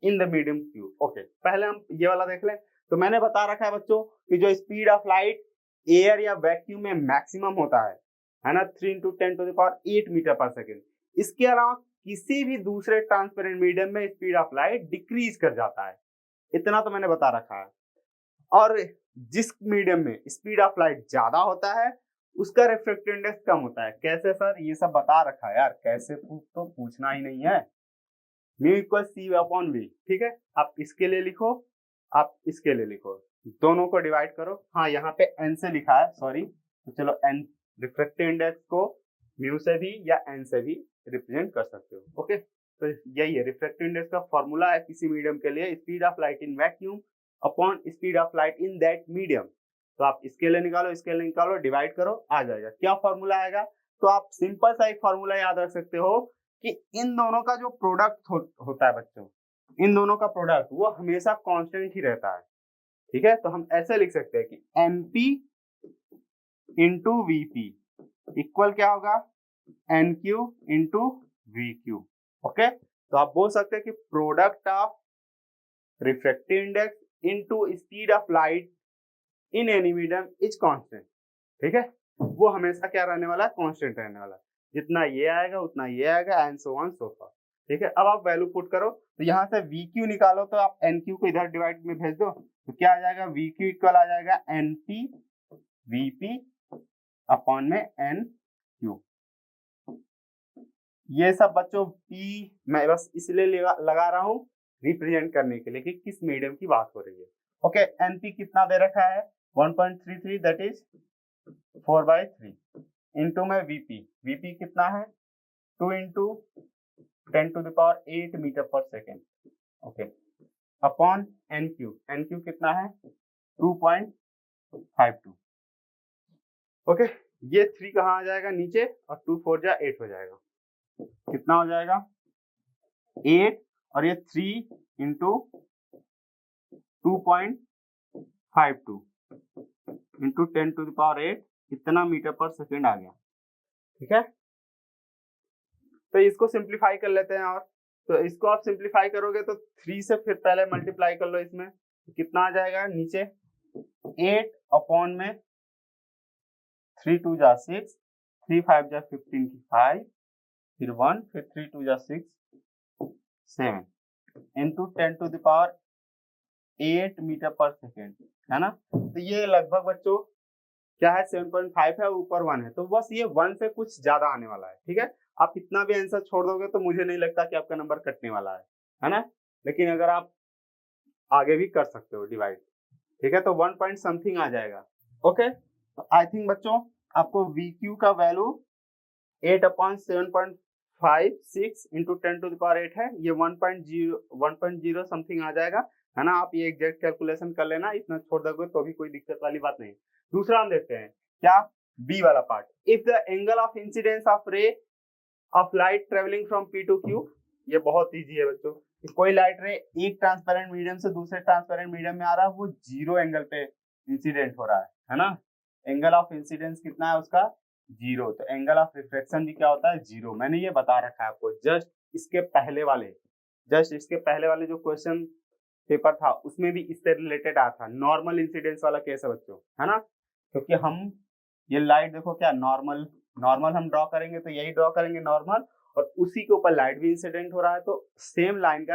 in the medium Q। Okay, पहले हम ये वाला देख लें। तो मैंने बता रखा है बच्चों कि जो स्पीड ऑफ लाइट एयर या वैक्यूम में मैक्सिमम होता है ना, 3 × 10⁸ मीटर पर सेकेंड। इसके अलावा किसी भी दूसरे ट्रांसपेरेंट मीडियम में स्पीड ऑफ लाइट डिक्रीज कर जाता है, इतना तो मैंने बता रखा है। और जिस मीडियम में स्पीड ऑफ लाइट ज्यादा होता है उसका रिफ्रैक्टिव इंडेक्स कम होता है। कैसे सर? ये सब बता रखा है यार, कैसे तो पूछना ही नहीं है। म्यू इक्वल C/V, ठीक है, आप इसके लिए लिखो, आप इसके लिए लिखो, दोनों को डिवाइड करो। हाँ, यहाँ पे n से लिखा है, सॉरी, तो चलो n रिफ्रैक्टिव इंडेक्स को म्यू से भी या n से भी रिप्रेजेंट कर सकते हो। ओके, तो यही है रिफ्रैक्टिव इंडेक्स का फॉर्मूला है किसी मीडियम के लिए, speed of light in vacuum upon speed of light in that medium. तो आप इसके लिए निकालो, इसके लिए निकालो, डिवाइड करो, आ जाएगा। क्या फॉर्मूला आएगा? तो आप सिंपल सा एक फॉर्मूला याद रख सकते हो कि इन दोनों का जो प्रोडक्ट होता है बच्चों, इन दोनों का प्रोडक्ट वो हमेशा कांस्टेंट ही रहता है। ठीक है, तो हम ऐसे लिख सकते हैं कि NP इंटू VP इक्वल क्या होगा, NQ इंटू VQ। ओके, तो आप बोल सकते हैं कि product of refractive index into speed of light in any medium is constant. ठीक है, वो हमेशा क्या रहने वाला है, कांस्टेंट रहने वाला है। जितना ये आएगा उतना ये आएगा, and so on so for. ठीक है, अब आप वैल्यू पुट करो, तो यहाँ से VQ निकालो, तो आप NQ को इधर डिवाइड में भेज दो, तो क्या आ जाएगा, VQ इक्वल आ जाएगा NP VP अपॉन में NQ। ये सब बच्चों P मैं बस इसलिए लगा रहा हूँ रिप्रेजेंट करने के लिए कि किस मीडियम की बात हो रही है। ओके, NP कितना दे रखा है, 1.33, दैट इज 4/3 इंटू में VP कितना है, 2 × 10⁸ मीटर पर सेकेंड। ओके, अपॉन NQ कितना है, 2.52। ओके, ये 3 कहाँ आ जाएगा, नीचे, और 2 4 जा 8 हो जाएगा। कितना हो जाएगा, 8, और ये 3 × 2.52 इंटू 10⁸ इतना मीटर पर सेकेंड आ गया। ठीक है, तो इसको सिंप्लीफाई कर लेते हैं। और तो इसको आप सिंप्लीफाई करोगे तो 3 से फिर पहले मल्टीप्लाई कर लो, इसमें कितना आ जाएगा, नीचे 8 अपॉन में 3 2 जा 6 3 5 जा 15 की 5, फिर 1, फिर 3 2 जा 6 7 into 10 to the power 8 metre पर सेकेंड, है ना। तो ये लगभग बच्चों क्या है 7.5 है, ऊपर 1 है, तो बस ये 1 से कुछ ज्यादा आने वाला है। ठीक है, आप इतना भी आंसर छोड़ दोगे तो मुझे नहीं लगता कि आपका नंबर कटने वाला है ना। लेकिन अगर आप आगे भी कर सकते हो डिवाइड, ठीक है, तो 1 पॉइंट समथिंग आ जाएगा। ओके, तो आई थिंक बच्चों आपको VQ का value 8/7.56 into 10 to the power 8 है, ये 1.0 समथिंग आ जाएगा, है ना। आप ये एग्जैक्ट कैलकुलेशन कर लेना, इतना छोड़ दोगे तो भी कोई दिक्कत वाली बात नहीं। दूसरा हम देखते हैं क्या, बी वाला part. If the angle of incidence of रे of light travelling from P to Q, ये बहुत इजी है बच्चों। कोई लाइट रे एक ट्रांसपेरेंट मीडियम से दूसरे ट्रांसपेरेंट मीडियम में आ रहा है, वो जीरो एंगल पे इंसिडेंट हो रहा है ना। एंगल ऑफ इंसिडेंस कितना है उसका, जीरो। तो एंगल ऑफ रिफ्लेक्शन भी क्या होता है, जीरो। मैंने ये बता रखा है आपको जस्ट इसके पहले वाले जो क्वेश्चन पेपर था उसमें भी इससे रिलेटेड आया था। नॉर्मल इंसिडेंस वाला केस है बच्चों, है ना। क्योंकि हम ये लाइट देखो क्या नॉर्मल हम ड्रॉ करेंगे तो यही ड्रॉ करेंगे नॉर्मल, और उसी के ऊपर लाइट भी इंसिडेंट हो रहा है, तो सेम लाइन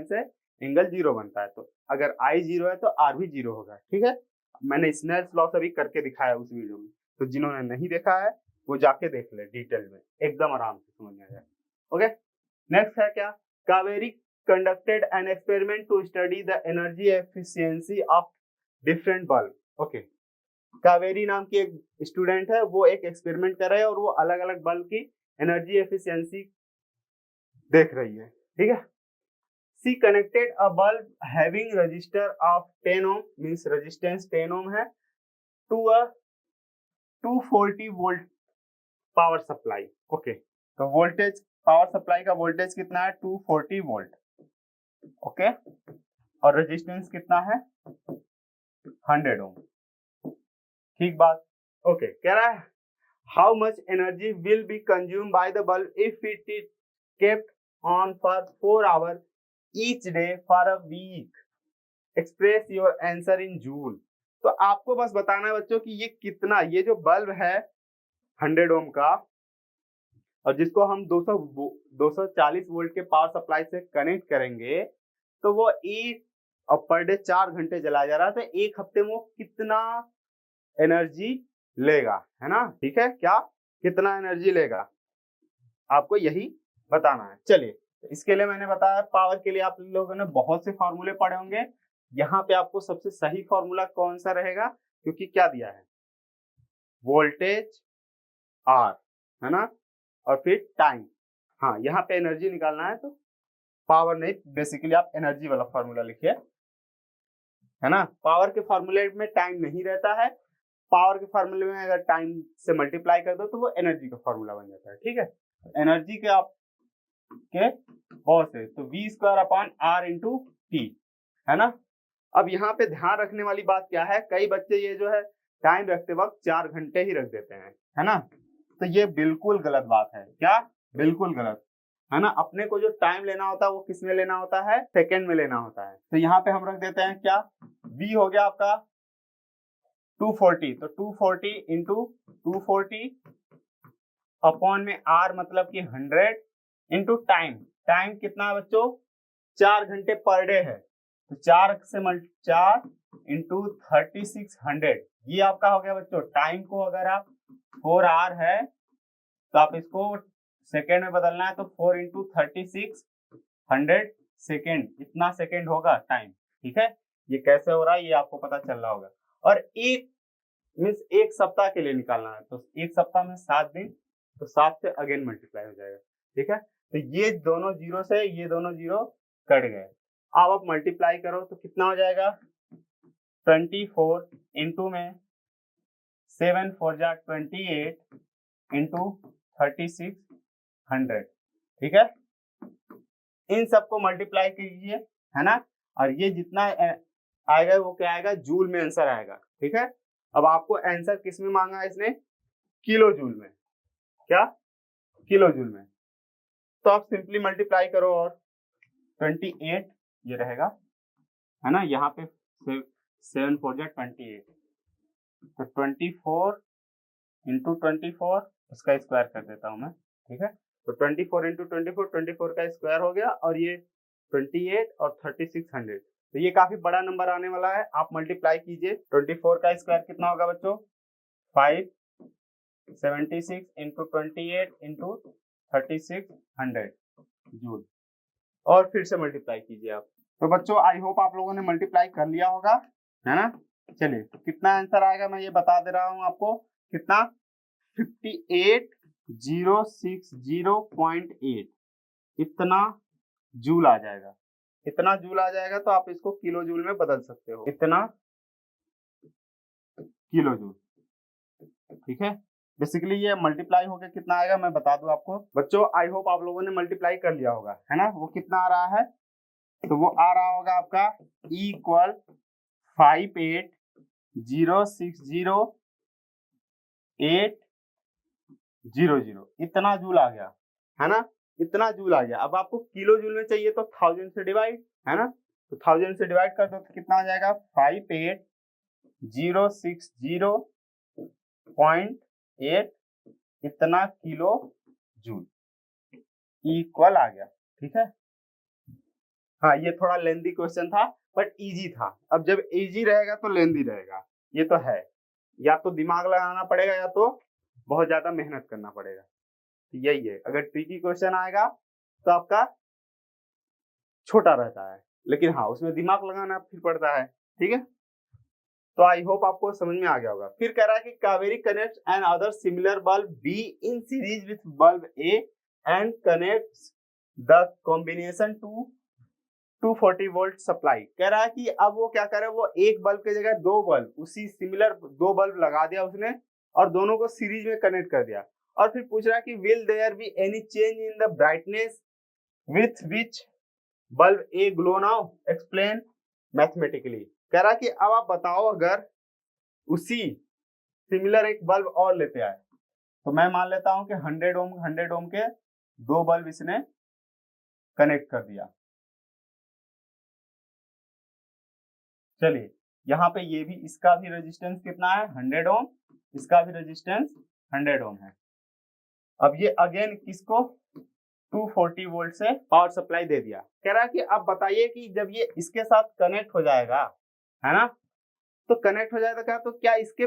से एंगल जीरो बनता है। तो अगर I जीरो है तो R भी जीरो होगा। ठीक है, मैंने स्नेल्स लॉ से भी करके दिखाया उस वीडियो में, तो जिन्होंने नहीं देखा है वो जाके देख ले डिटेल में, एकदम आराम से समझ में आ जाए। ओके, नेक्स्ट है क्या, Kaveri conducted an experiment to study the energy efficiency of different bulb. Okay, Kaveri नाम की एक स्टूडेंट है, वो एक एक्सपेरिमेंट कर रहे हैं और वो अलग अलग बल्ब की एनर्जी एफिशिएंसी देख रही है। ठीक है, she connected a bulb having resistor of 10 ohm, means resistance 10 ohm है, to a 240 volt power supply. Okay, तो वोल्टेज पावर सप्लाई का वोल्टेज कितना है, 240 वोल्ट। ओके, और रेजिस्टेंस कितना है, 100 ओम। ठीक बात। ओके, कह रहा है how much energy will be consume by the bulb if it is kept on for 4 hour each day for a week, express your answer in joule. तो आपको बस बताना है बच्चों कि ये कितना, ये जो बल्ब है 100 ओम का, और जिसको हम 240 वोल्ट के पावर सप्लाई से कनेक्ट करेंगे, तो वो एक पर डे 4 घंटे जलाया जा रहा है, तो एक हफ्ते में वो कितना एनर्जी लेगा, है ना। ठीक है, क्या कितना एनर्जी लेगा आपको यही बताना है। चलिए, इसके लिए मैंने बताया पावर के लिए आप लोगों ने बहुत से फॉर्मूले पढ़े होंगे, यहाँ पे आपको सबसे सही फॉर्मूला कौन सा रहेगा, क्योंकि क्या दिया है, वोल्टेज आर, है ना, और फिर टाइम। हाँ, यहाँ पे एनर्जी निकालना है तो पावर नहीं, बेसिकली आप एनर्जी वाला फॉर्मूला लिखिए, है ना। पावर के फॉर्मूले में टाइम नहीं रहता है, पावर के फॉर्मूले में अगर टाइम से मल्टीप्लाई कर दो तो वो एनर्जी का फॉर्मूला बन जाता है। ठीक है, एनर्जी के आप के बहुत है, तो V²/R इंटू टी, है ना। अब यहाँ पे ध्यान रखने वाली बात क्या है, कई बच्चे ये जो है टाइम रखते वक्त 4 घंटे ही रख देते हैं, है ना। तो ये बिल्कुल गलत बात है। क्या, बिल्कुल गलत, है ना। अपने को जो टाइम लेना होता है वो किस में लेना होता है, सेकेंड में लेना होता है। तो यहाँ पे हम रख देते हैं क्या, V हो गया आपका 240, तो 240 इंटू 240 अपॉन में R मतलब कि 100 इंटू टाइम। टाइम कितना है बच्चों, 4 घंटे पर डे है, तो 4 इंटू 3600, ये आपका हो गया बच्चों टाइम को। अगर आप 4 आवर है तो आप इसको सेकेंड में बदलना है, तो 4 इंटू 3600 सेकेंड, इतना सेकेंड होगा टाइम। ठीक है, ये कैसे हो रहा है ये आपको पता चल रहा होगा। और एक मीन्स एक सप्ताह के लिए निकालना है, तो एक सप्ताह में 7 दिन, तो 7 से अगेन मल्टीप्लाई हो जाएगा। ठीक है, तो ये दोनों जीरो से ये दोनों जीरो कट गए, अब आप मल्टीप्लाई करो तो कितना हो जाएगा, 24 इंटू में 7 4 जा 28 इंटू 3600। ठीक है, इन सबको मल्टीप्लाई कीजिए, है ना, और ये जितना आएगा वो क्या आएगा, जूल में आंसर आएगा। ठीक है, अब आपको आंसर किस में मांगा है इसने, किलो जूल में। क्या, किलो जूल में, तो आप सिंपली मल्टीप्लाई करो और 28 ये रहेगा, है ना। यहाँ पे 7 4 जा 28, तो 24 इंटू 24, उसका स्क्वायर कर देता हूँ मैं, ठीक है। तो 24 इंटू 24, 24 का स्क्वायर हो गया, और ये 28 और 3600, तो ये काफी बड़ा नंबर आने वाला है। आप मल्टीप्लाई कीजिए, 24 का स्क्वायर कितना होगा बच्चों, 576 इंटू 28 इंटू 3600 जूल, और फिर से मल्टीप्लाई कीजिए आप। तो बच्चों आई होप आप लोगों ने मल्टीप्लाई कर लिया होगा, है ना। चलिए, तो कितना आंसर आएगा मैं ये बता दे रहा हूं आपको, कितना, 58060.8 इतना जूल आ जाएगा। इतना जूल आ जाएगा तो आप इसको किलो जूल में बदल सकते हो, इतना किलो जूल, ठीक है। बेसिकली ये मल्टीप्लाई होकर कितना आएगा मैं बता दूं आपको बच्चों, आई होप आप लोगों ने मल्टीप्लाई कर लिया होगा, है ना। वो कितना आ रहा है, तो वो आ रहा होगा आपका इक्वल 580.800, इतना जूल आ गया, है ना। इतना जूल आ गया। अब आपको किलो जूल में चाहिए तो 1000 से डिवाइड, है ना। तो 1000 से डिवाइड कर दो तो कितना आ जाएगा, 58060.8 इतना किलो जूल इक्वल आ गया, ठीक है। हाँ, ये थोड़ा लेंदी क्वेश्चन था बट इजी था। अब जब इजी रहेगा तो लेंदी रहेगा, ये तो है। या तो दिमाग लगाना पड़ेगा या तो बहुत ज्यादा मेहनत करना पड़ेगा, यही है। अगर ट्रिकी क्वेश्चन आएगा तो आपका छोटा रहता है, लेकिन हाँ उसमें दिमाग लगाना फिर पड़ता है, ठीक है। तो आई होप आपको समझ में आ गया होगा। फिर कह रहा है कि Kaveri connect and other similar bulb B in series with bulb A and connects the combination to 240 volt supply. कह रहा है कि अब वो क्या करे, वो एक बल्ब की जगह दो बल्ब, उसी सिमिलर दो बल्ब लगा दिया उसने, और दोनों को सीरीज में कनेक्ट कर दिया। और फिर पूछ रहा है कि will there be any change in the brightness with which bulb A glow now, explain mathematically. कह रहा है कि अब आप बताओ, अगर उसी सिमिलर एक बल्ब और लेते आए, तो मैं मान लेता हूं कि 100 ओम के दो बल्ब इसने कनेक्ट कर दिया। चलिए, यहाँ पे ये भी, इसका भी रेजिस्टेंस कितना है, 100 ओम, इसका भी रेजिस्टेंस 100 ओम है। अब ये अगेन किसको 240 वोल्ट से पावर सप्लाई दे दिया। कह रहा है कि अब बताइए कि जब ये इसके साथ कनेक्ट हो जाएगा, है ना, तो कनेक्ट हो जाएगा क्या, तो क्या इसके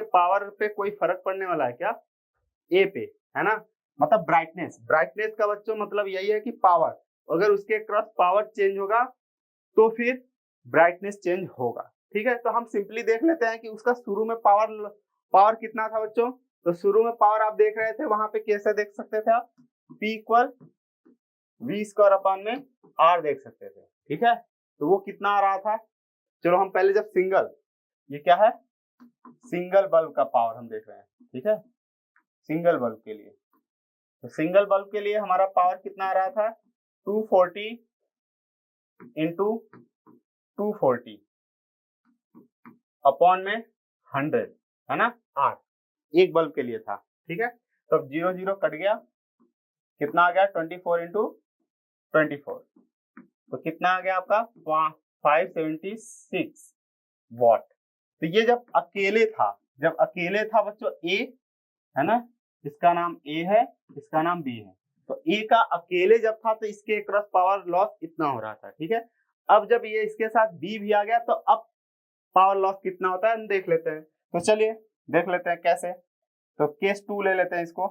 पावर पे कोई फर्क पड़ने वाला है क्या, ए पे, है ना। मतलब ब्राइटनेस, ब्राइटनेस का बच्चों मतलब यही है कि पावर, अगर उसके क्रॉस पावर चेंज होगा तो फिर ब्राइटनेस चेंज होगा, ठीक है। तो हम सिंपली देख लेते हैं कि उसका शुरू में पावर कितना था बच्चों। तो शुरू में पावर आप देख रहे थे, वहां पे कैसे देख सकते थे आप, P equal V square upon में R देख सकते थे, ठीक है। तो वो कितना आ रहा था, चलो हम पहले जब सिंगल, ये क्या है, सिंगल बल्ब का पावर हम देख रहे हैं, ठीक है। सिंगल बल्ब के लिए, तो सिंगल बल्ब के लिए हमारा पावर कितना आ रहा था, 240 इंटू 240 अपॉन में 100, है ना, R एक बल्ब के लिए था, ठीक है। तो अब 0 0 कट गया, कितना आ गया, 24 इंटू 24, तो कितना आ गया आपका 576 वॉट। तो ये जब अकेले था बच्चों ए, है ना, इसका नाम ए है, इसका नाम बी है। तो ए का अकेले जब था तो इसके क्रॉस पावर लॉस इतना हो रहा था, ठीक है। अब जब ये इसके साथ बी भी आ गया तो अब पावर लॉस कितना होता है हम देख लेते हैं। तो चलिए देख लेते हैं कैसे। तो केस 2 ले लेते हैं इसको,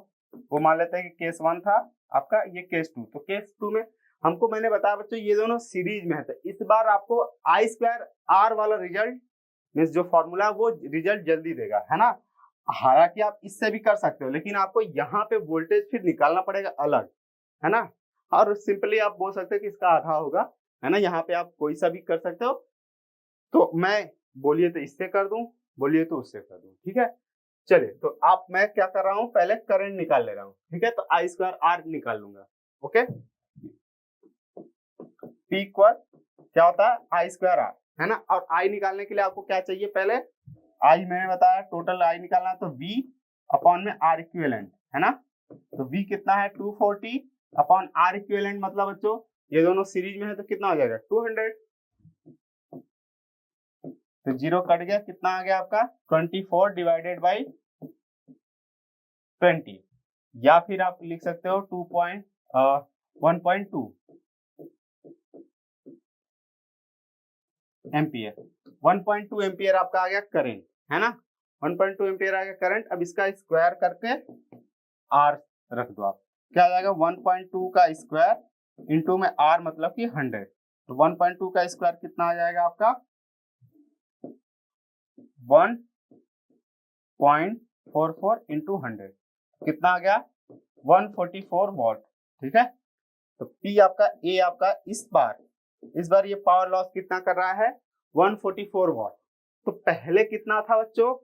वो मान लेते हैं कि केस 1 था आपका, ये केस 2। तो केस 2 में हमको मैंने बताया बच्चों ये दोनों सीरीज में है, तो इस बार आपको आई स्क्वायर आर वाला रिजल्ट मीन जो फॉर्मूला वो रिजल्ट जल्दी देगा, है ना। हालांकि आप इससे भी कर सकते हो, लेकिन आपको यहाँ पे वोल्टेज फिर निकालना पड़ेगा अलग, है ना। और सिंपली आप बोल सकते हो कि इसका आधा होगा, है ना। यहाँ पे आप कोई सा भी कर सकते हो। तो मैं बोलिए तो इससे कर दूं, बोलिए तो उससे कर दूं, ठीक है। चलिए, तो आप, मैं क्या कर रहा हूं, पहले करंट निकाल ले रहा हूं, ठीक है। तो आई स्क्वायर आर निकाल लूंगा, ओके। पी इक्वल क्या होता है, आई स्क्वायर आर, है ना। और आई निकालने के लिए आपको क्या चाहिए, पहले आई मैंने बताया टोटल आई निकालना, तो V अपॉन में आर इक्विवेलेंट, है ना। तो V कितना है 240 अपॉन आर इक्विवेलेंट, मतलब बच्चों ये दोनों सीरीज में है तो कितना हो जाएगा 200। तो 0 कट गया, कितना आ गया आपका 24 डिवाइडेड बाई 20, या फिर आप लिख सकते हो 1.2 एम्पियर। 1.2 एम्पियर आपका आ गया करंट, है ना, 1.2 एम्पियर आ गया करंट। अब इसका स्क्वायर करके आर रख दो आप, क्या आ जाएगा 1.2 का स्क्वायर इंटू में आर मतलब कि 100, तो 1.2 का स्क्वायर कितना आ जाएगा आपका 1.44 इंटू 100, कितना आ गया 144 वॉट। ठीक है, तो P आपका A आपका इस बार ये पावर लॉस कितना कर रहा है 144 वॉट। तो पहले कितना था बच्चों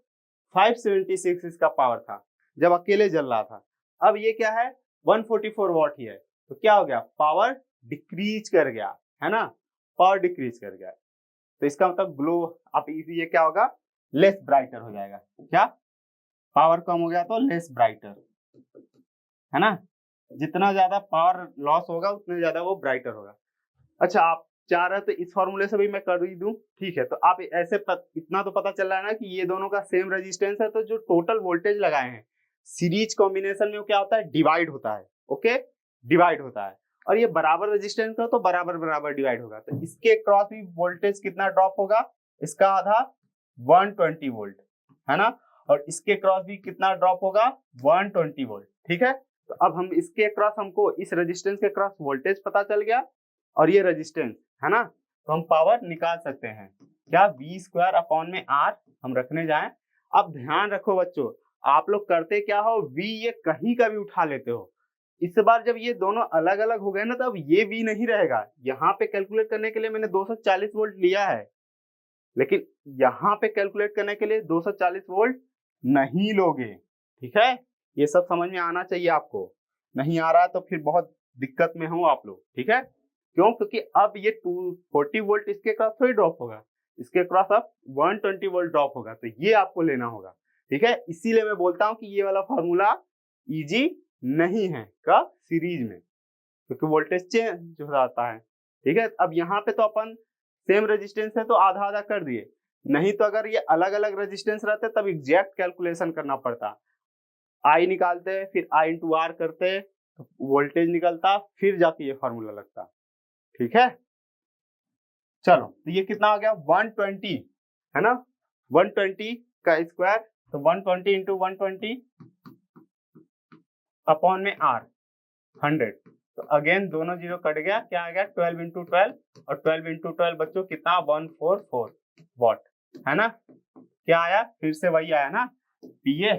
576 इसका पावर था जब अकेले जल रहा था, अब ये क्या है 144 वॉट ही है, तो क्या हो गया पावर डिक्रीज कर गया, है ना, पावर डिक्रीज कर गया। तो इसका मतलब ग्लो आप ये क्या होगा लेस ब्राइटर हो जाएगा, क्या पावर कम हो गया तो लेस ब्राइटर, है ना, जितना ज्यादा पावर लॉस होगा उतने ज्यादा वो ब्राइटर होगा। अच्छा आप चाह रहे तो इस फॉर्मूले से भी मैं कर ही दूं, ठीक है, तो आप ऐसे इतना तो पता चल रहा है ना कि ये दोनों का सेम रेजिस्टेंस है, तो जो टोटल वोल्टेज लगाए हैं सीरीज कॉम्बिनेशन में वो क्या होता है डिवाइड होता है, ओके डिवाइड होता है, और ये बराबर रेजिस्टेंस का तो बराबर बराबर डिवाइड होगा, तो इसके क्रॉस भी वोल्टेज कितना ड्रॉप होगा इसका आधा 120 वोल्ट, है ना, और इसके क्रॉस भी कितना ड्रॉप होगा 120 वोल्ट। ठीक है, तो अब हम इसके क्रॉस हमको इस रेजिस्टेंस के क्रॉस वोल्टेज पता चल गया और ये रेजिस्टेंस, है ना, तो हम पावर निकाल सकते हैं, क्या v स्क्वायर अपॉन में r हम रखने जाएं। अब ध्यान रखो बच्चों, आप लोग करते क्या हो v ये कहीं का भी उठा लेते हो, इस बार जब ये दोनों अलग अलग हो गए ना तब ये v नहीं रहेगा, यहाँ पे कैलकुलेट करने के लिए मैंने 240 वोल्ट लिया है, लेकिन यहाँ पे कैलकुलेट करने के लिए 240 वोल्ट नहीं लोगे। ठीक है, ये सब समझ में आना चाहिए आपको, नहीं आ रहा तो फिर बहुत दिक्कत में हो आप लोग। ठीक है, क्यों, क्योंकि अब ये 240 वोल्ट इसके क्रॉस थोड़ी ड्रॉप होगा, इसके क्रॉस अब 120 वोल्ट ड्रॉप होगा, तो ये आपको लेना होगा। ठीक है, इसीलिए मैं बोलता हूं कि ये वाला फॉर्मूला इजी नहीं है का सीरीज में, क्योंकि वोल्टेज चेंज हो जाता है। ठीक है, अब यहाँ पे तो अपन सेम रेजिस्टेंस है तो आधा आधा कर दिए, नहीं तो अगर ये अलग अलग रेजिस्टेंस रहते तब एग्जैक्ट कैलकुलेशन करना पड़ता, आई निकालते फिर आई इंटू आर करते तो वोल्टेज निकलता फिर जाके ये फॉर्मूला लगता। ठीक है, चलो तो ये कितना आ गया 120, है ना, 120 का स्क्वायर, तो 120 इंटू 120 अपॉन में आर 100, तो अगेन दोनों जीरो कट गया, क्या आ गया 12 इंटू 12, और 12 इंटू 12 बच्चों कितना 144 वॉट, है ना, क्या आया फिर से वही आया ना पीए।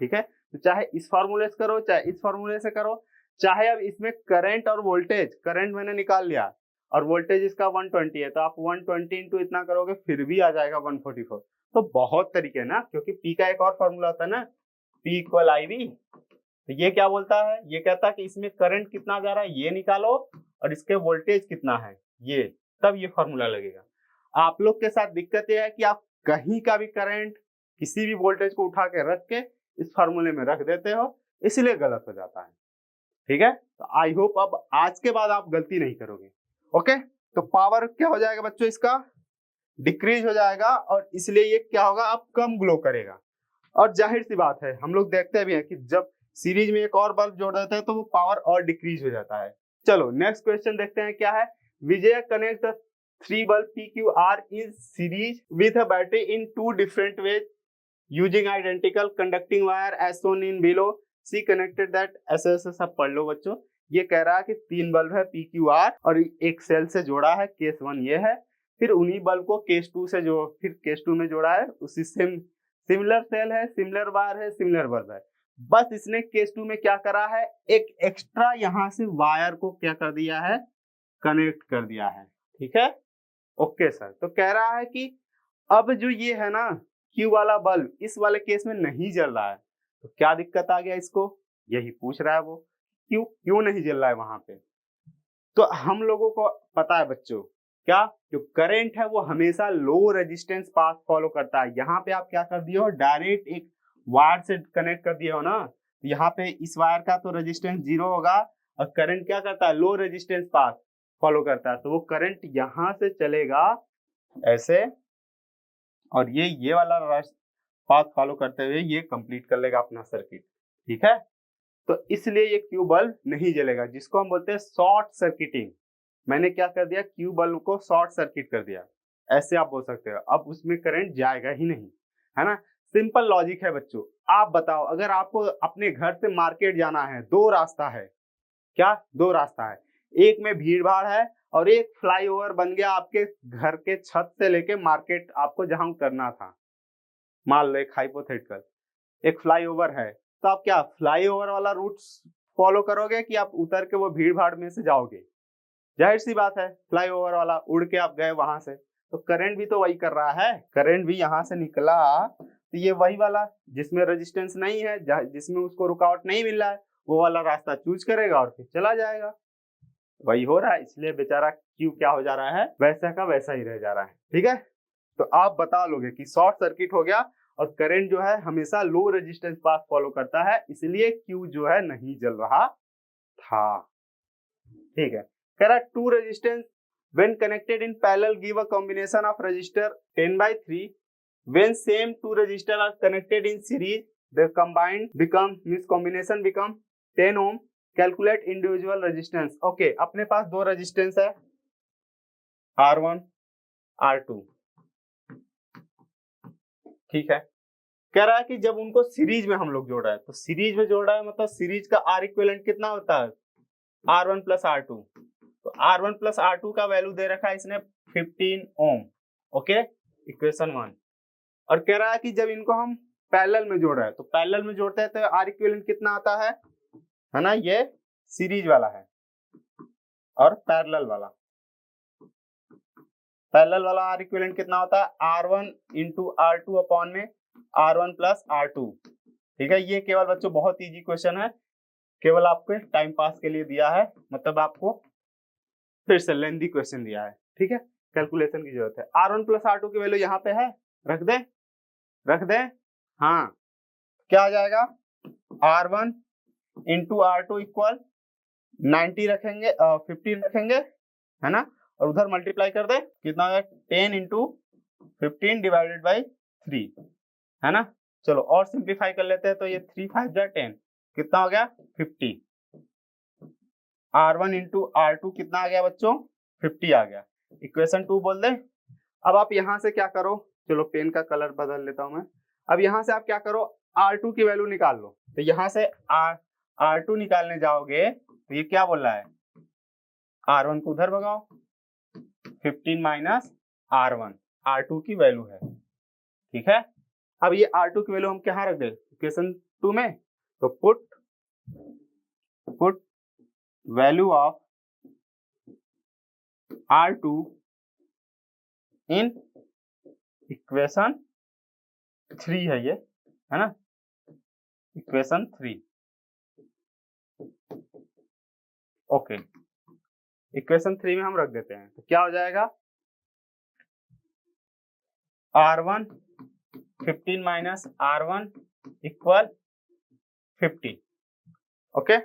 ठीक है, तो चाहे इस फॉर्मूले से करो चाहे इस फॉर्मूले से करो, चाहे अब इसमें करंट और वोल्टेज, करंट मैंने निकाल लिया और वोल्टेज इसका 120 है, तो आप 120 इंटू इतना करोगे फिर भी आ जाएगा 144। तो बहुत तरीके है ना, क्योंकि पी का एक और फॉर्मूला होता है ना पी इक्वल आई वी, तो ये क्या बोलता है, ये कहता है कि इसमें करंट कितना जा रहा है ये निकालो और इसके वोल्टेज कितना है ये, तब ये फॉर्मूला लगेगा। आप लोग के साथ दिक्कत ये है कि आप कहीं का भी करंट किसी भी वोल्टेज को उठा के रख के इस फॉर्मूले में रख देते हो, इसलिए गलत हो जाता है। ठीक है, तो आई होप अब आज के बाद आप गलती नहीं करोगे। ओके, तो पावर क्या हो जाएगा बच्चों इसका डिक्रीज हो जाएगा, और इसलिए ये क्या होगा अब कम ग्लो करेगा, और जाहिर सी बात है हम लोग देखते भी हैं कि जब सीरीज में एक और बल्ब जोड़ देते हैं तो वो पावर और डिक्रीज हो जाता है। चलो नेक्स्ट क्वेश्चन देखते हैं क्या है, विजय connect the 3 bulb PQR in series with a battery in 2 different ways using identical conducting wire as shown in below. She connected that ऐसे सब पढ़ लो बच्चों। ये कह रहा है कि 3 बल्ब है PQR और एक सेल से जोड़ा है, केस 1 ये है, फिर उन्हीं बल्ब को केस 2 से जो फिर केस 2 में जोड़ा है, उसी सिमिलर सेल है, सिमिलर वायर है, सिमिलर बल्ब है, बस इसने केस 2 में क्या करा है एक एक्स्ट्रा यहाँ से वायर को क्या कर दिया है कनेक्ट कर दिया है। ठीक है, ओके सर, तो कह रहा है कि अब जो ये है ना क्यू वाला बल्ब इस वाले केस में नहीं जल रहा है, तो क्या दिक्कत आ गया इसको, यही पूछ रहा है वो, क्यों नहीं जल रहा है वहां पे। तो हम लोगों को पता है बच्चों क्या, जो करंट है वो हमेशा लो रेजिस्टेंस पाथ फॉलो करता है। यहाँ पे आप क्या कर दिए हो डायरेक्ट एक वायर से कनेक्ट कर दिए हो ना, यहाँ पे इस वायर का तो रेजिस्टेंस 0 होगा, और करंट क्या करता है लो रेजिस्टेंस पाथ फॉलो करता है, तो वो करंट यहां से चलेगा ऐसे, और ये वाला पाथ फॉलो करते हुए ये कंप्लीट कर लेगा अपना सर्किट। ठीक है, तो इसलिए ये क्यू बल्ब नहीं जलेगा, जिसको हम बोलते हैं शॉर्ट सर्किटिंग। मैंने क्या कर दिया, क्यू बल्ब को शॉर्ट सर्किट कर दिया, ऐसे आप बोल सकते हो। अब उसमें करंट जाएगा ही नहीं, है ना। सिंपल लॉजिक है बच्चों। आप बताओ, अगर आपको अपने घर से मार्केट जाना है, दो रास्ता है, क्या दो रास्ता है, एक में भीड़ भाड़ है और एक फ्लाईओवर बन गया आपके घर के छत से लेके मार्केट आपको जहां उतरना था। मान लो एक हाइपोथेटिकल, एक फ्लाईओवर है, तो आप क्या फ्लाईओवर वाला रूट फॉलो करोगे कि आप उतर के वो भीड़ भाड़ में से जाओगे? जाहिर सी बात है, फ्लाईओवर वाला उड़ के आप गए वहां से, तो करंट भी तो वही कर रहा है, करंट भी यहाँ से निकला, तो ये वही वाला जिसमें रेजिस्टेंस नहीं है, जिसमें उसको रुकावट नहीं मिल रहा है, वो वाला रास्ता चूज करेगा और फिर चला जाएगा। वही हो रहा है, इसलिए बेचारा क्यू क्या हो जा रहा है, वैसा का वैसा ही रह जा रहा है। ठीक है, तो आप बता लोगे कि शॉर्ट सर्किट हो गया और करंट जो है हमेशा लो रेजिस्टेंस पाथ फॉलो करता है, इसलिए क्यू जो है नहीं जल रहा था। ठीक है, कह रहा two resistance when connected in parallel give a combination of resistor 10/3, when same two resistor are connected in series the combined become means combination become 10 ohm, calculate individual resistance। Okay, अपने पास दो रेजिस्टेंस है R1 R2, ठीक है। कह रहा है कि जब उनको सीरीज में हम लोग जोड़ रहा है, तो सीरीज में जोड़ रहा है मतलब सीरीज का R इक्विवेलेंट कितना होता है, R1 प्लस R2, तो R1 प्लस R2 का वैल्यू दे रखा है इसने 15 ओम। Okay, equation 1। और कह रहा है कि जब इनको हम पैरेलल में जोड़ रहे हैं, तो पैरेलल में जोड़ते हैं तो R इक्विवेलेंट कितना आता है ना, ये सीरीज वाला है और पैरेलल वाला R इक्विवेलेंट कितना होता है, R1 इंटू R2 अपॉन में R1 प्लस R2। ठीक है, ये केवल बच्चों बहुत इजी क्वेश्चन है, केवल आपको टाइम पास के लिए दिया है, मतलब आपको फिर से लेंथी क्वेश्चन दिया है। ठीक है, कैलकुलेशन की जरूरत है। R1 प्लस R2 की वैल्यू यहाँ पे है, रख दे। हाँ, क्या आ जाएगा, R1 इंटू R2 इक्वल 90 रखेंगे, 15 रखेंगे, है ना, और उधर मल्टीप्लाई कर दे, कितना होगा 10 इंटू 15 डिवाइडेड बाई 3, है ना। चलो और सिंप्लीफाई कर लेते हैं, तो ये 3 5 जा 10, कितना हो गया 50। R1 इंटू R2 कितना आ गया बच्चों, 50 आ गया। इक्वेशन 2 बोल दे। अब आप यहां से क्या करो, चलो पेन का कलर बदल लेता हूं मैं। अब यहां से आप क्या करो, R2 की वैल्यू निकाल लो। तो यहां से R2 निकालने जाओगे तो ये क्या बोल रहा है, R1 को उधर भगाओ, 15 माइनस R1 R2 की वैल्यू है। ठीक है, अब ये R2 की वैल्यू हम कहाँ रख दे, इक्वेशन 2 में, तो put value of R2 in equation 3 है ये, है ना, इक्वेशन 3। ओके, इक्वेशन 3 में हम रख देते हैं, तो क्या हो जाएगा, R1 15 minus R1 equal 50। Okay,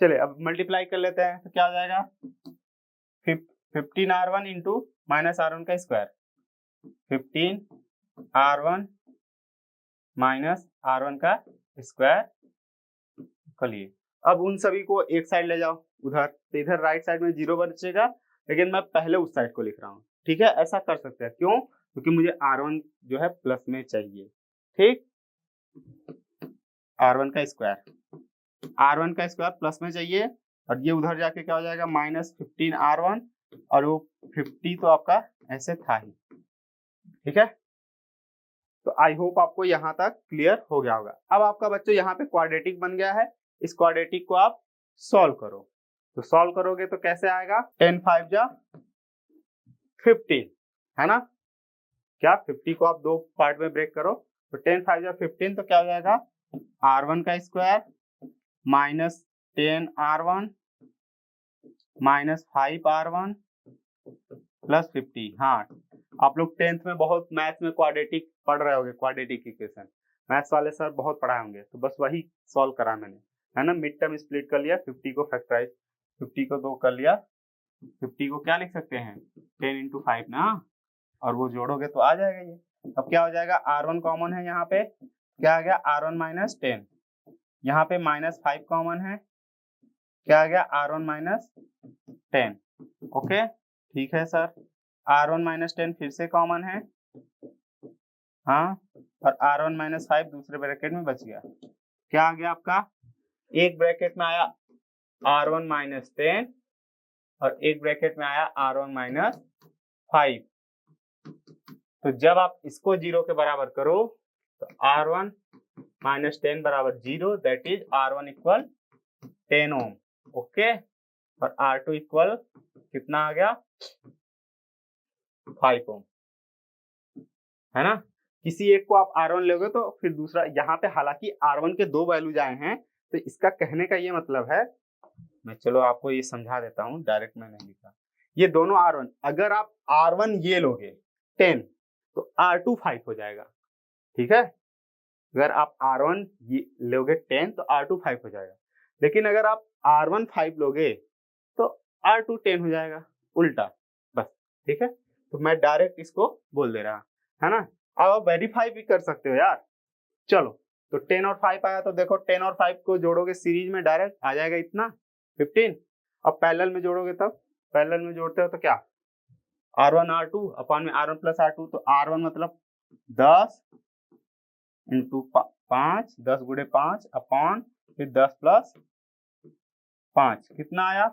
चलिए अब मल्टीप्लाई कर लेते हैं, तो क्या हो जाएगा 15 R1 इंटू माइनस R1 का स्क्वायर, 15 R1 माइनस R1 का स्क्वायर। चलिए अब उन सभी को एक साइड ले जाओ उधर, तो इधर राइट साइड में 0 बचेगा, लेकिन मैं पहले उस साइड को लिख रहा हूँ। ठीक है, ऐसा कर सकते हैं, क्यों, क्योंकि मुझे R1 जो है प्लस में चाहिए। ठीक, R1 का स्क्वायर प्लस में चाहिए, और ये उधर जाके क्या हो जाएगा माइनस 15 R1, और वो 50 तो आपका ऐसे था ही। ठीक है, तो आई होप आपको यहाँ तक क्लियर हो गया होगा। अब आपका बच्चों यहाँ पे क्वाड्रेटिक बन गया है, इस क्वाड्रेटिक को आप सॉल्व करो। तो सॉल्व करोगे तो कैसे आएगा, 10 5 जा 15, है ना, क्या 50 को आप दो पार्ट में ब्रेक करो, तो 10 5 जा 15, तो क्या हो जाएगा R1 का square minus 10 R1 minus 5 R1 plus 50। हाँ, आप लोग 10th में बहुत मैथ्स में क्वाड्रेटिक पढ़ रहे होंगे, क्वाड्रेटिक इक्वेशन मैथ्स वाले सर बहुत पढ़ाए होंगे, तो बस वही सॉल्व करा मैंने, है ना। मिड टर्म स्प्लिट कर लिया, 50 को फैक्टराइज, 50 को 2 कर लिया, 50 को क्या लिख सकते हैं 10 इंटू 5 ना, और वो जोड़ोगे तो आ जाएगा ये। अब क्या हो जाएगा, R1 कॉमन है यहाँ पे, क्या आ गया R1 माइनस 10, यहाँ पे -5 कॉमन है, क्या आ गया R1 - 10। ओके ठीक है सर, R1 - 10 फिर से कॉमन है, हाँ, और R1 - 5 दूसरे ब्रैकेट में बच गया। क्या आ गया आपका, एक ब्रैकेट में आया R1 - 10 और एक ब्रैकेट में आया R1 - 5। तो जब आप इसको 0 के बराबर करो तो R1 - 10 बराबर 0, that is R1 equal 10 ohm. Okay, और R2 इक्वल कितना आ गया, 5 ओम, है ना। किसी एक को आप R1 लोगे तो फिर दूसरा, यहाँ पे हालांकि R1 के 2 वैल्यूज आए हैं, तो इसका कहने का ये मतलब है, मैं चलो आपको ये समझा देता हूँ, डायरेक्ट मैं नहीं लिखा, ये दोनों R1, अगर आप R1 ये लोगे 10 तो R2 5 हो जाएगा, ठीक है। अगर आप R1 ये लोगे 10 तो R2 5 हो जाएगा, लेकिन अगर आप R1 5 लोगे तो R2 10 हो जाएगा, उल्टा, बस, ठीक है। तो मैं डायरेक्ट इसको बोल दे रहा, है ना। अब आप वेरीफाई भी कर सकते हो यार। चलो, तो 10 और 5 आया, तो देखो 10 और 5 को जोड़ोगे सीरीज में, डायरेक्ट आ जाएगा इतना 15। अब पैरेलल में जोड़ोगे, तब पैरेलल में जोड़ते हो तो क्या, R1 R2 अपॉन में R1 प्लस R2, तो R1 मतलब 10 इंटू 5, 10 गुणे 5 अपॉन फिर 10 प्लस 5, कितना आया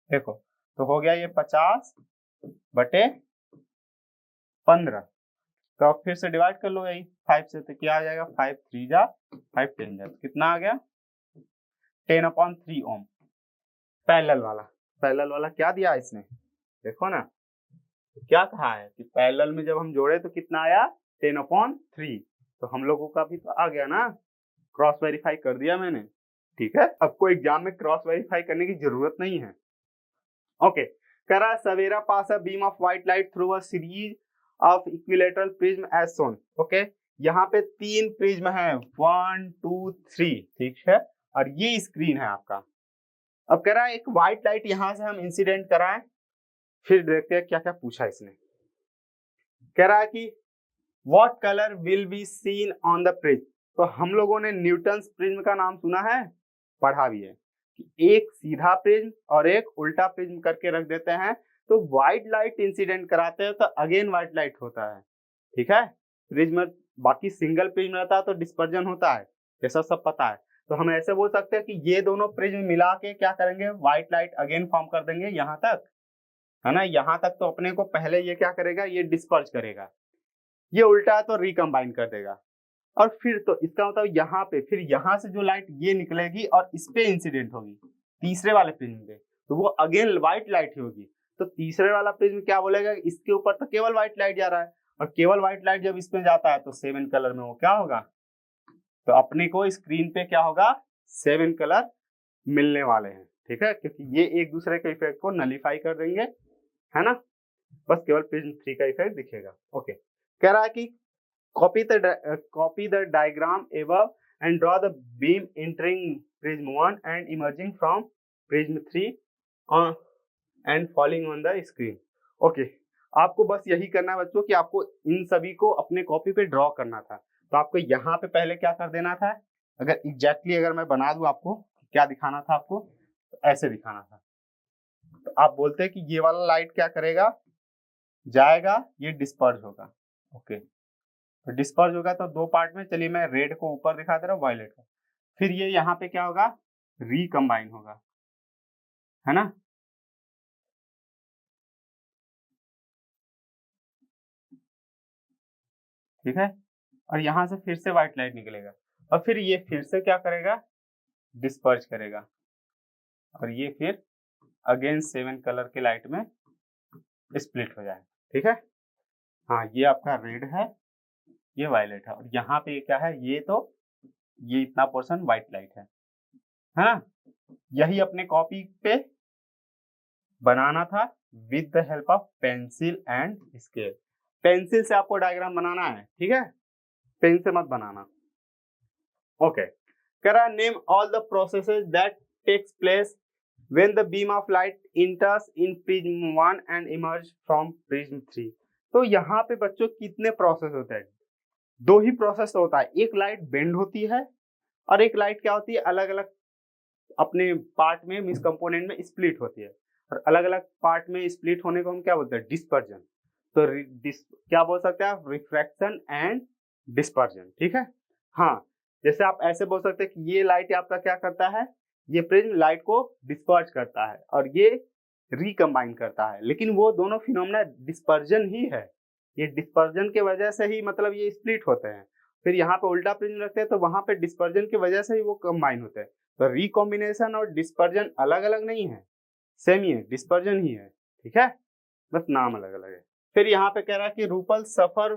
देखो, तो हो गया ये 50/15। तो अब फिर से डिवाइड कर लो यही 5 से, तो क्या आ जाएगा, 5 3 जा 5 10 जा, कितना आ गया 10/3 ओम। पैरेलल वाला क्या दिया इसने, देखो ना, क्या कहा है कि पैरेलल में जब हम जोड़े तो कितना आया 10/3, तो हम लोगों का भी तो आ गया ना, क्रॉस वेरीफाई कर दिया मैंने, ठीक है। अब कोई एग्जाम में क्रॉस वेरीफाई करने की जरूरत नहीं है। ओके, करा सवेरा pass a beam of white light through a series of equilateral prism as shown. Okay, यहाँ पे 3 प्रिज्म है, 1 2 3, ठीक है, और ये स्क्रीन है आपका। अब कह रहा है एक व्हाइट लाइट यहां से हम इंसिडेंट कराएं, फिर देखते हैं क्या क्या पूछा इसने। कह रहा है कि what colour will be seen on the prism. तो हम लोगों ने न्यूटन्स प्रिज्म का नाम सुना है, पढ़ा भी है कि एक सीधा प्रिज्म और एक उल्टा प्रिज्म करके रख देते हैं, तो व्हाइट लाइट इंसिडेंट कराते हैं तो अगेन व्हाइट लाइट होता है, ठीक है। प्रिज्म बाकी सिंगल प्रिज्म रहता है तो डिस्पर्जन होता है, जैसा सब पता है। तो हम ऐसे बोल सकते हैं कि ये दोनों प्रिज्म मिला के क्या करेंगे, व्हाइट लाइट अगेन फॉर्म कर देंगे यहाँ तक, है ना। यहाँ तक तो अपने को पहले ये क्या करेगा, ये डिस्पर्ज करेगा, ये उल्टा है तो रिकम्बाइन कर देगा, और फिर तो इसका मतलब यहाँ पे फिर यहाँ से जो लाइट ये निकलेगी और इस पे इंसिडेंट होगी तीसरे वाले प्रिज्म पे, तो वो अगेन व्हाइट लाइट ही होगी। तो तीसरे वाला प्रिज्म क्या बोलेगा, इसके ऊपर तो केवल व्हाइट लाइट जा रहा है, और केवल व्हाइट लाइट जब इसमें जाता है तो 7 कलर में वो क्या होगा, तो अपने को स्क्रीन पे क्या होगा, 7 कलर मिलने वाले हैं, ठीक है, क्योंकि ये एक दूसरे के इफेक्ट को नलीफाई कर देंगे, है ना। बस केवल प्रिज्म 3 का इफेक्ट दिखेगा। ओके, कह रहा है कि copy the diagram above and draw the beam entering prism 1 and emerging from prism 3 and falling on the screen। Okay, आपको बस यही करना है बच्चों कि आपको इन सभी को अपने कॉपी पे ड्रॉ करना था। तो आपको यहाँ पे पहले क्या कर देना था, अगर एग्जैक्टली अगर मैं बना दूं आपको, क्या दिखाना था आपको, तो ऐसे दिखाना था। तो आप बोलते हैं कि ये वाला लाइट क्या करेगा, जाएगा, ये डिस्पर्ज होगा। ओके, तो डिस्पर्ज होगा तो 2 पार्ट में, चलिए मैं रेड को ऊपर दिखा दे रहा हूँ, वायलेट को, फिर ये यहाँ पे क्या होगा, रिकम्बाइन होगा, है ना। ठीक है, और यहाँ से फिर से व्हाइट लाइट निकलेगा, और फिर ये फिर से क्या करेगा, डिस्पर्ज करेगा, और ये फिर अगेन 7 कलर के लाइट में स्प्लिट हो जाएगा, ठीक है। हाँ, ये आपका रेड है, ये वायलेट है, और यहाँ पे क्या है, ये तो ये इतना पोर्शन व्हाइट लाइट है, हाँ। यही अपने कॉपी पे बनाना था with the help of pencil and scale. Pencil से आपको डायग्राम बनाना है, ठीक है, पेन से मत बनाना। ओके, करा name all the processes that takes place when the beam of light enters in prism 1 and emerge from prism 3। तो यहाँ पे बच्चों कितने प्रोसेस होते हैं, 2 ही प्रोसेस होता है, एक लाइट बेंड होती है और एक लाइट क्या होती है, अलग अलग अपने पार्ट में मींस कंपोनेंट में स्प्लिट होती है, और अलग अलग पार्ट में स्प्लिट होने को हम क्या बोलते हैं, डिस्पर्जन। तो क्या बोल सकते हैं आप, रिफ्रैक्शन एंड डिस्पर्जन, ठीक है। हाँ, जैसे आप ऐसे बोल सकते हैं कि ये लाइट आपका क्या करता है, ये प्रिज्म लाइट को डिस्पर्ज करता है और ये रिकम्बाइन करता है, लेकिन वो दोनों फिनोमेना डिस्पर्जन ही है। ये डिस्पर्जन के वजह से ही मतलब ये स्प्लिट होते हैं। फिर यहाँ पे उल्टा प्रिज्म रखते हैं तो वहां पे डिस्पर्जन की वजह से ही वो कंबाइन होते हैं। तो रिकॉम्बिनेशन और डिस्पर्जन अलग अलग नहीं है, सेम ही है, डिस्पर्जन ही है, ठीक है, बस नाम अलग अलग है। फिर यहाँ पे कह रहा है कि Rupal suffer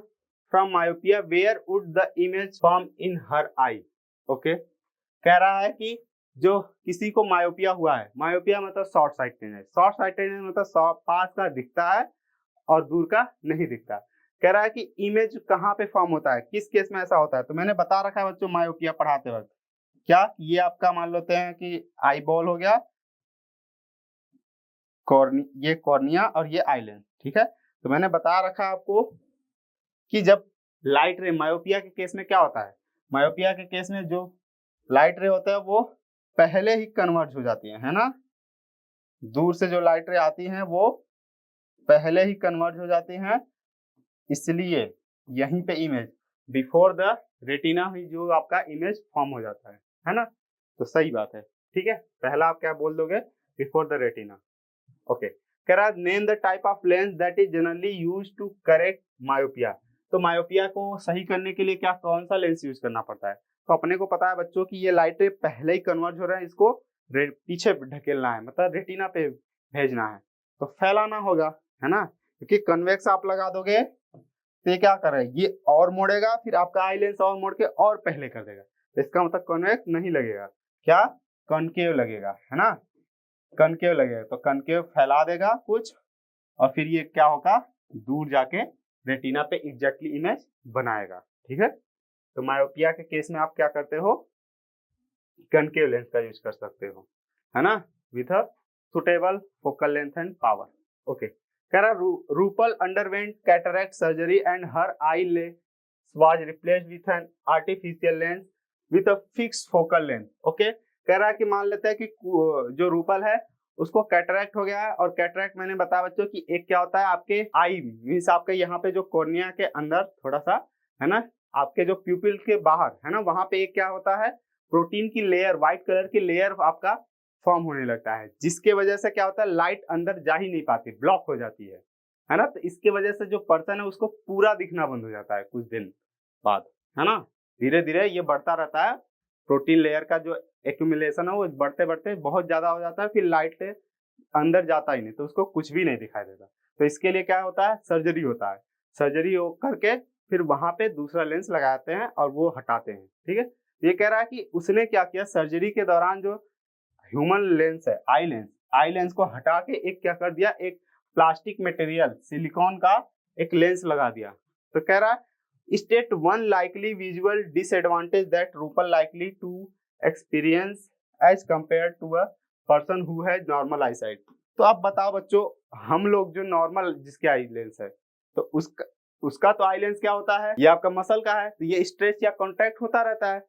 from myopia where would the image form in her eye. Okay, कह रहा है कि जो किसी को मायोपिया हुआ है, मायोपिया मतलब शॉर्ट साइटेडनेस, शॉर्ट साइटेडनेस मतलब पास का दिखता है और दूर का नहीं दिखता। कह रहा है कि इमेज कहाँ पे फॉर्म होता है, किस केस में ऐसा होता है। तो मैंने बता रखा है बच्चों मायोपिया पढ़ाते वक्त, क्या ये आपका मान लेते हैं कि आई बॉल हो गया, ये कॉर्निया और ये आईलेंस, ठीक है। तो मैंने बता रखा आपको कि जब लाइट रे, मायोपिया के केस में क्या होता है, मायोपिया के केस में जो लाइट रे होता है वो पहले ही कन्वर्ज हो जाती है ना, दूर से जो लाइट रे आती हैं वो पहले ही कन्वर्ज हो जाती हैं, इसलिए यहीं पे इमेज बिफोर द रेटिना ही जो आपका इमेज फॉर्म हो जाता है ना। तो सही बात है, ठीक है, पहला आप क्या बोल दोगे, बिफोर द रेटिना। ओके, कह रहा है name the type of lens that is generally used to correct myopia. तो मायोपिया को सही करने के लिए क्या, कौन सा लेंस यूज करना पड़ता है। तो अपने को पता है बच्चों की ये लाइट पहले ही कन्वर्ज हो रहा है, इसको पीछे ढकेलना है, मतलब रेटिना पे भेजना है, तो फैलाना होगा, है ना, क्योंकि कन्वेक्स आप लगा दोगे तो ये क्या करे, ये और मोड़ेगा, फिर आपका आई लेंस और मोड़ के और पहले कर देगा, तो इसका मतलब कन्वेक्स नहीं लगेगा, क्या कॉनकेव लगेगा, है ना, कनकेव लगेगा। तो कनकेव फैला देगा कुछ और फिर ये क्या होगा, दूर जाके रेटिना पे एग्जैक्टली इमेज बनाएगा, ठीक है। तो मायोपिया के केस में आप क्या करते हो, कनकेव लेंस का यूज कर सकते हो, है ना, with a suitable focal length and power. Okay, कह रहा Rupal underwent cataract surgery and her eye lens was replaced with an artificial lens with a fixed focal length. Okay, कह रहा है कि मान लेते हैं कि जो रूपल है उसको कैटरैक्ट हो गया है, और कैटरैक्ट मैंने बताया बच्चों कि एक क्या होता है, आपके आई मींस आपके यहाँ पे जो कॉर्निया के अंदर थोड़ा सा, है ना, आपके जो प्यूपिल के बाहर, है ना, वहां पे एक क्या होता है, प्रोटीन की लेयर, व्हाइट कलर की लेयर आपका फॉर्म होने लगता है, जिसके वजह से क्या होता है, लाइट अंदर जा ही नहीं पाती, ब्लॉक हो जाती है ना। तो इसके वजह से जो पर्सन है उसको पूरा दिखना बंद हो जाता है कुछ दिन बाद, है ना, धीरे धीरे ये बढ़ता रहता है, प्रोटीन लेयर का जो एक्यूमुलेशन है वो बढ़ते बढ़ते बहुत ज्यादा हो जाता है, फिर लाइट अंदर जाता ही नहीं, तो उसको कुछ भी नहीं दिखाई देता। तो इसके लिए क्या होता है, सर्जरी होता है, सर्जरी करके फिर वहां पे दूसरा लेंस लगाते हैं और वो हटाते हैं, ठीक है। ये कह रहा है कि उसने क्या किया, सर्जरी के दौरान जो ह्यूमन लेंस है, आई लेंस को हटा के एक क्या कर दिया, एक प्लास्टिक मटेरियल सिलिकॉन का एक लेंस लगा दिया। तो कह रहा है state one likely visual disadvantage that Rupal likely to experience as compare to a person who has normal eye sight. तो आप बताओ बच्चों, हम लोग जो नॉर्मल जिसके आई लेंस है, तो उसका तो आई लेंस क्या होता है, ये आपका मसल का है, तो ये स्ट्रेच या कॉन्ट्रैक्ट होता रहता है,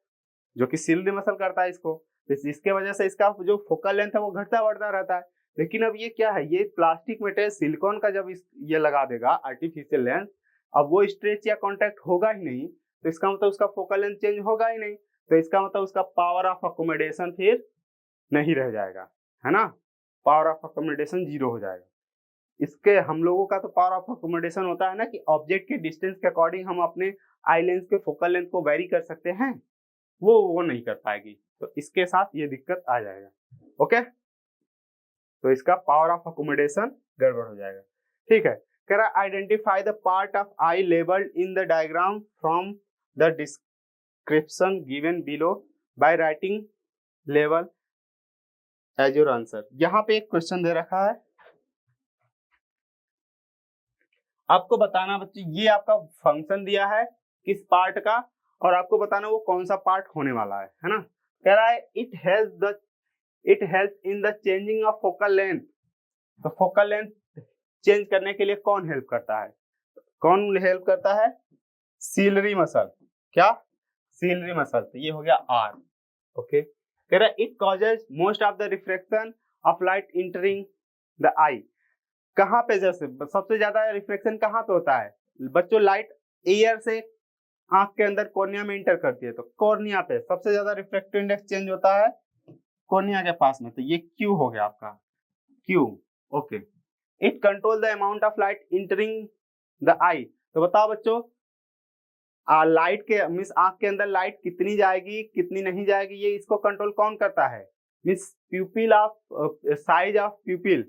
जो कि सील्ड मसल करता है इसको, इसके वजह से इसका जो फोकल लेंथ है वो घटता बढ़ता रहता है। लेकिन अब ये क्या है, ये प्लास्टिक मटेरियल सिलिकॉन का जब ये लगा देगा आर्टिफिशियल लेंस, अब वो स्ट्रेच या कॉन्टैक्ट होगा ही नहीं, तो इसका मतलब उसका फोकल लेंथ चेंज होगा ही नहीं, तो इसका मतलब उसका पावर ऑफ अकोमोडेशन फिर नहीं रह जाएगा, है ना, पावर ऑफ अकोमोडेशन 0 हो जाएगा। इसके हम लोगों का तो पावर ऑफ अकोमोडेशन होता है ना कि ऑब्जेक्ट के डिस्टेंस के अकॉर्डिंग हम अपने आई लेंस के फोकल लेंथ को वेरी कर सकते हैं, वो नहीं कर पाएगी, तो इसके साथ ये दिक्कत आ जाएगा। ओके, तो इसका पावर ऑफ अकोमोडेशन गड़बड़ हो जाएगा, ठीक है। कह रहा identify the part of eye labelled in the diagram from the description given below by writing level as your answer. यहाँ पे एक क्वेश्चन दे रखा है, आपको बताना बच्चे, ये आपका फंक्शन दिया है किस पार्ट का, और आपको बताना वो कौन सा पार्ट होने वाला है ना। कह रहा है it help in the changing of focal length. तो फोकल लेंथ चेंज करने के लिए कौन हेल्प करता है, कौन हेल्प करता है, सीलरी मसल, क्या सीलरी मसल, तो ये हो गया आर, ओके, कह रहा है it causes most of the reflection of light entering the eye. कहाँ पे जैसे सबसे ज्यादा रिफ्लेक्शन कहाँ पे होता है बच्चों? लाइट एयर से आंख के अंदर कॉर्निया में इंटर करती है, तो कॉर्निया पे सबसे ज्यादा रिफ्रैक्टिव इंडेक्स चेंज होता है कॉर्निया के पास में, तो ये क्यू हो गया आपका, Q. Okay, it control the amount of light entering the eye. तो बताओ बच्चों, लाइट के मीन्स आंख के अंदर लाइट कितनी जाएगी कितनी नहीं जाएगी, ये इसको कंट्रोल कौन करता है? मीन्स प्यूपिल ऑफ साइज ऑफ प्यूपिल,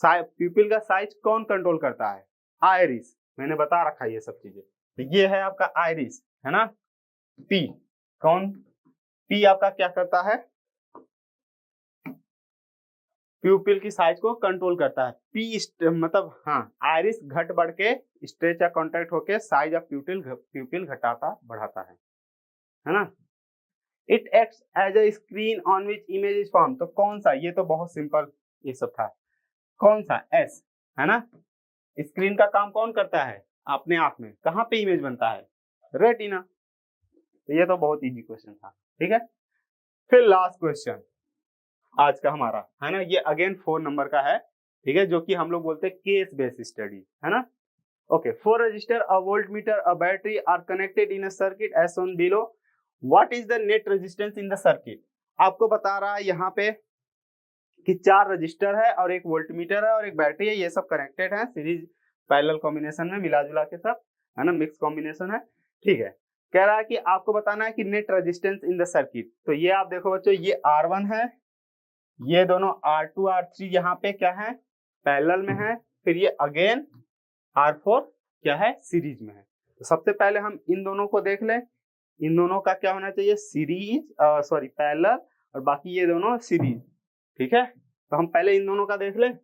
प्यूपिल का साइज कौन कंट्रोल करता है? आयरिस। मैंने बता रखा है ये सब चीजें। तो ये है आपका आयरिस, है ना। पी कौन? पी आपका क्या करता है? प्यूपिल की साइज को कंट्रोल करता है। पी मतलब हाँ, आयरिस घट बढ़ के स्ट्रेच या कॉन्ट्रैक्ट होके साइज ऑफ प्यूपिल घटाता बढ़ाता है ना। It acts as a screen on which image is form. तो कौन सा? ये तो बहुत सिंपल ये सब था। कौन सा? एस, है ना। स्क्रीन का काम कौन करता है? अपने आप में कहाँ पे इमेज बनता है? रेटिना। तो ये तो बहुत इजी क्वेश्चन था, ठीक है। फिर लास्ट क्वेश्चन आज का हमारा, है ना, ये अगेन 4 नंबर का है, ठीक है, जो कि हम लोग बोलते हैं केस बेस्ड स्टडी, है ना। Okay, 4 register, a voltmeter, a battery are connected in a circuit as shown below. What is the net resistance in the circuit? आपको बता रहा है यहाँ पे कि 4 रजिस्टर है और एक वोल्टमीटर है और एक बैटरी है, ये सब कनेक्टेड है सीरीज पैरेलल कॉम्बिनेशन में, मिला जुला के सब, है ना, मिक्स कॉम्बिनेशन है, ठीक है। कह रहा है कि आपको बताना है कि net resistance in the circuit. तो ये आप देखो बच्चों, ये R1 है, ये दोनों R2 R3 यहाँ पे क्या है? पैरेलल में है, फिर ये अगेन R4 क्या है? सीरीज में है। तो सबसे पहले हम इन दोनों को देख लें, इन दोनों का क्या होना चाहिए? सीरीज सॉरी पैरेलल, और बाकी ये दोनों सीरीज, ठीक है। तो हम पहले इन दोनों का देख लें।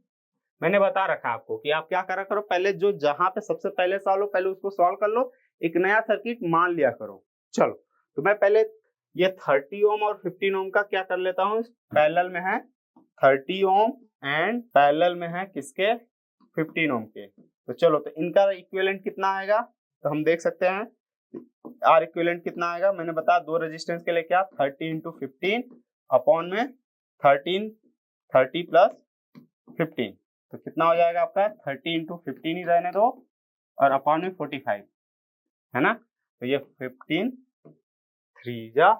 मैंने बता रखा आपको कि आप क्या करा करो, पहले जो जहां पे सबसे पहले सॉल्व हो पहले उसको सॉल्व कर लो, एक नया सर्किट मान लिया करो। चलो, तो मैं पहले ये 30 ओम और 15 ओम का क्या कर लेता हूँ, पैरेलल में है 30 ओम एंड पैरेलल में है किसके? 15 ओम के। तो चलो, तो इनका इक्विवेलेंट कितना आएगा? तो हम देख सकते हैं आर इक्विवेलेंट कितना आएगा। मैंने बताया दो रेजिस्टेंस के लिए क्या, 30 इंटू 15 अपॉन में 13, 30 प्लस 15, तो कितना हो जाएगा आपका? 30 इंटू 15 ही रहने दो और अपॉन में 45, है ना। तो ये 15 3 जा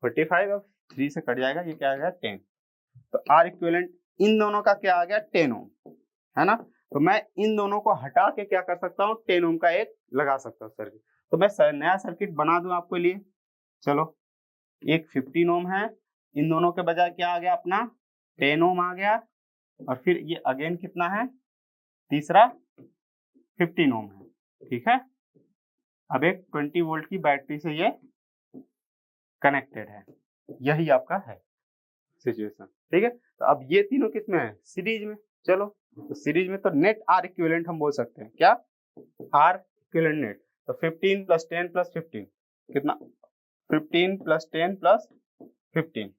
45 और 3 से कट जाएगा, ये क्या आ गया? 10। तो आर इक्विवेलेंट इन दोनों का क्या आ गया? 10 ओम, है ना। तो मैं इन दोनों को हटा के क्या कर सकता हूँ? 10 ओम का एक लगा सकता हूँ सर्किट। तो मैं नया सर्किट बना दूं आपके लिए। चलो, एक 15 ओम है, इन दोनों के बजाय क्या आ गया अपना? 10 ओम आ गया, और फिर ये अगेन कितना है? तीसरा 15 ओम है, ठीक है। अब एक 20 वोल्ट की बैटरी से ये कनेक्टेड है, यही आपका है सिचुएशन, ठीक है। तो अब ये तीनों किस में है? सीरीज में। चलो, तो सीरीज में तो नेट आर इक्विवेलेंट हम बोल सकते हैं, क्या? R equivalent net. तो 15 प्लस 10 प्लस 15 कितना? 15 प्लस 10 प्लस 15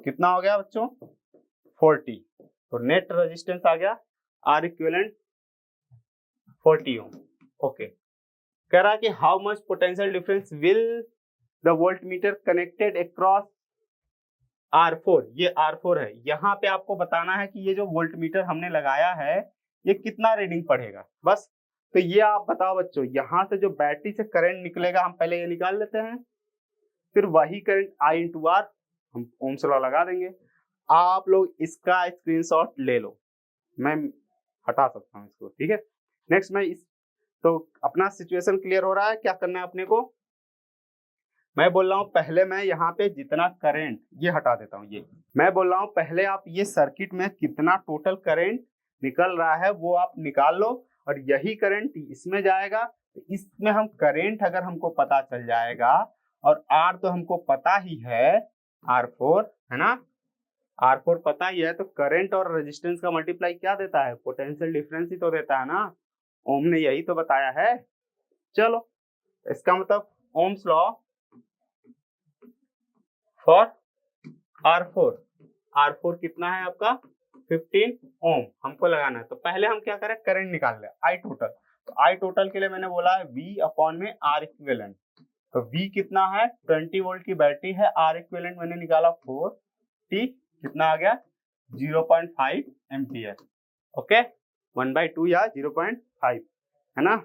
कितना हो गया बच्चों? 40। तो नेट रेजिस्टेंस आ गया आर इक्विवेलेंट 40 ओम। ओके, कह रहा है कि how much potential difference will the voltmeter connected across R4। ये R4 है, यहाँ पे आपको बताना है कि ये जो वोल्टमीटर हमने लगाया है ये कितना रीडिंग पढ़ेगा, बस। तो ये आप बताओ बच्चों, यहाँ से जो बैटरी से करंट निकलेगा हम पहले ये निकाल लेते हैं, फिर वही करंट I इंटू आर हम ओम्स लॉ लगा देंगे। आप लोग इसका स्क्रीनशॉट ले लो, मैं हटा सकता हूँ इसको, ठीक है। नेक्स्ट मैं इस, तो अपना सिचुएशन क्लियर हो रहा है, क्या करना है अपने को? मैं बोल रहा हूँ पहले मैं यहाँ पे जितना करंट, ये हटा देता हूँ, ये मैं बोल रहा हूँ पहले आप ये सर्किट में कितना टोटल करंट निकल रहा है वो आप निकाल लो, और यही करंट इसमें जाएगा। इसमें हम करंट अगर हमको पता चल जाएगा, और आर तो हमको पता ही है, R4 है ना, R4 पता ही है, तो करंट और रेजिस्टेंस का मल्टीप्लाई क्या देता है? पोटेंशियल डिफरेंस ही तो देता है ना। ओम ने यही तो बताया है। चलो, इसका मतलब ओम्स लॉ फॉर R4 कितना है आपका? 15 ओम हमको लगाना है। तो पहले हम क्या करें? करंट निकाल ले, आई टोटल। तो आई टोटल के लिए मैंने बोला है V अपॉन में आर इक्विवेलेंट। तो V कितना है, 20 वोल्ट की बैटरी है, R इक्विवेलेंट मैंने निकाला 4T, कितना आ गया 0.5 एम्पियर। ओके, 1/2 या 0.5 है ना,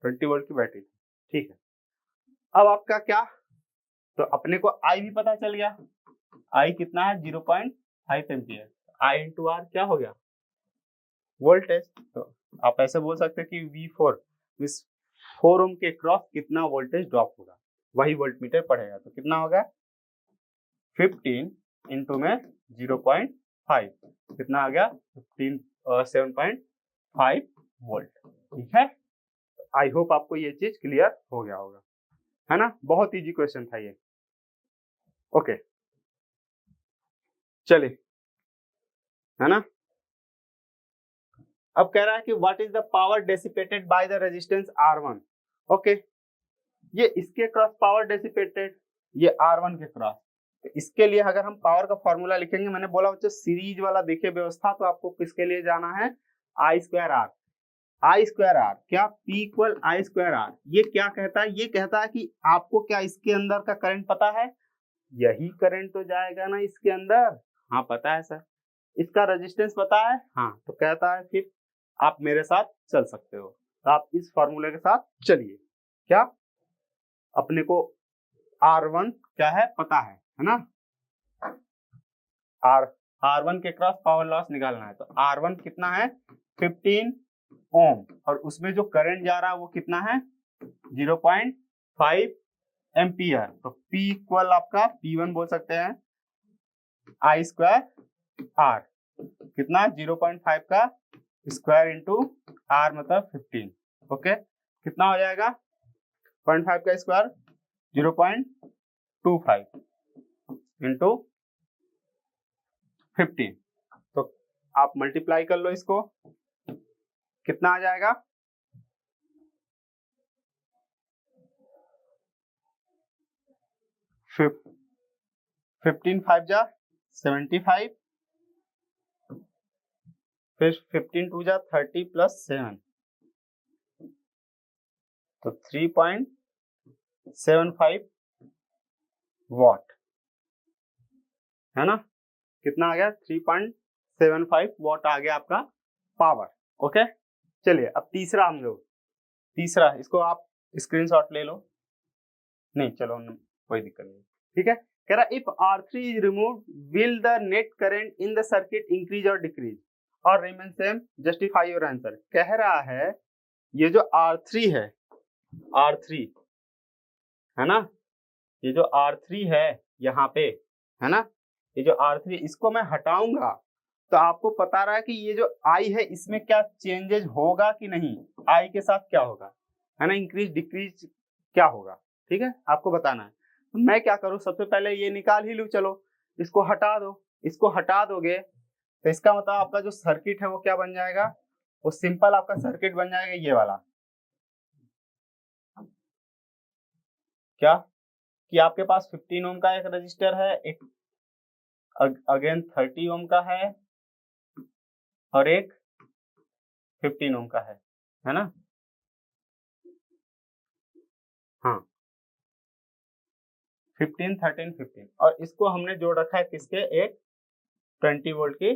20 वोल्ट की बैटरी। ठीक है, अब आपका क्या, तो अपने को I भी पता चल गया, I कितना है 0.5 एम्पियर, I इंटू आर क्या हो गया वोल्टेज। तो आप ऐसे बोल सकते हैं कि V4 इस 4 ओम के क्रॉस कितना वोल्टेज ड्रॉप होगा, वही वोल्टमीटर पढ़ेगा। तो कितना होगा 15 इंटू में 0.5, कितना आ गया 7.5 वोल्ट। ठीक है, आई होप आपको ये चीज क्लियर हो गया होगा, है ना, बहुत इजी क्वेश्चन था ये। ओके चलिए, है ना। अब कह रहा है कि what is the power dissipated by the resistance R1। Okay, ये इसके क्रॉस पावर डेसिपेटेड, ये R1 के क्रॉस। तो इसके लिए अगर हम पावर का फॉर्मूला लिखेंगे, मैंने बोला बच्चों सीरीज वाला देखिए व्यवस्था, तो आपको किसके लिए जाना है I²R। I²R क्या, P इक्वल I²R। ये क्या कहता है, ये कहता है कि आपको क्या इसके अंदर का करंट पता है, यही करंट तो जाएगा ना इसके अंदर। हाँ पता है सर। इसका रेजिस्टेंस पता है, हाँ, तो कहता है फिर आप मेरे साथ चल सकते हो। तो आप इस फॉर्मूले के साथ चलिए, क्या अपने को R1 क्या है पता है ना, R1 के क्रॉस पावर लॉस निकालना है। तो R1 कितना है 15 ओम, और उसमें जो करंट जा रहा है वो कितना है 0.5 एम्पियर। तो P इक्वल आपका P1 बोल सकते हैं I²R, कितना 0.5 का स्क्वायर इंटू R मतलब 15। ओके, कितना हो जाएगा 0.5 का स्क्वायर 0.25 इंटू 15। तो आप मल्टीप्लाई कर लो इसको, कितना आ जाएगा 15 5 जा 75, फिर 15 2 जा 30 प्लस 7, तो 3.75 वॉट, है ना, कितना आ गया 3.75 वॉट आ गया आपका पावर। ओके चलिए, अब तीसरा हम लोग, तीसरा इसको आप स्क्रीनशॉट ले लो, नहीं चलो कोई दिक्कत नहीं। ठीक है, कह रहा if R3 is removed will the net current in the circuit increase और डिक्रीज और remain same, justify your answer. कह रहा है ये जो R3 है, R3 है ना, ये जो R3 है यहाँ पे, है ना, ये जो R3 इसको मैं हटाऊंगा तो आपको पता रहा है कि ये जो I है इसमें क्या चेंजेस होगा कि नहीं, I के साथ क्या होगा, है ना, इंक्रीज डिक्रीज क्या होगा। ठीक है, आपको बताना है। तो मैं क्या करूं, सबसे पहले ये निकाल ही लूं, चलो इसको हटा दो, इसको हटा दोगे तो इसका मतलब आपका जो सर्किट है वो क्या बन जाएगा, वो सिंपल आपका सर्किट बन जाएगा ये वाला, क्या कि आपके पास 15 ओम का एक रजिस्टर है, एक अगेन 30 ओम का है और एक 15 ओम का है ना, हाँ 15 13 15, और इसको हमने जोड़ रखा है किसके, एक 20 वोल्ट की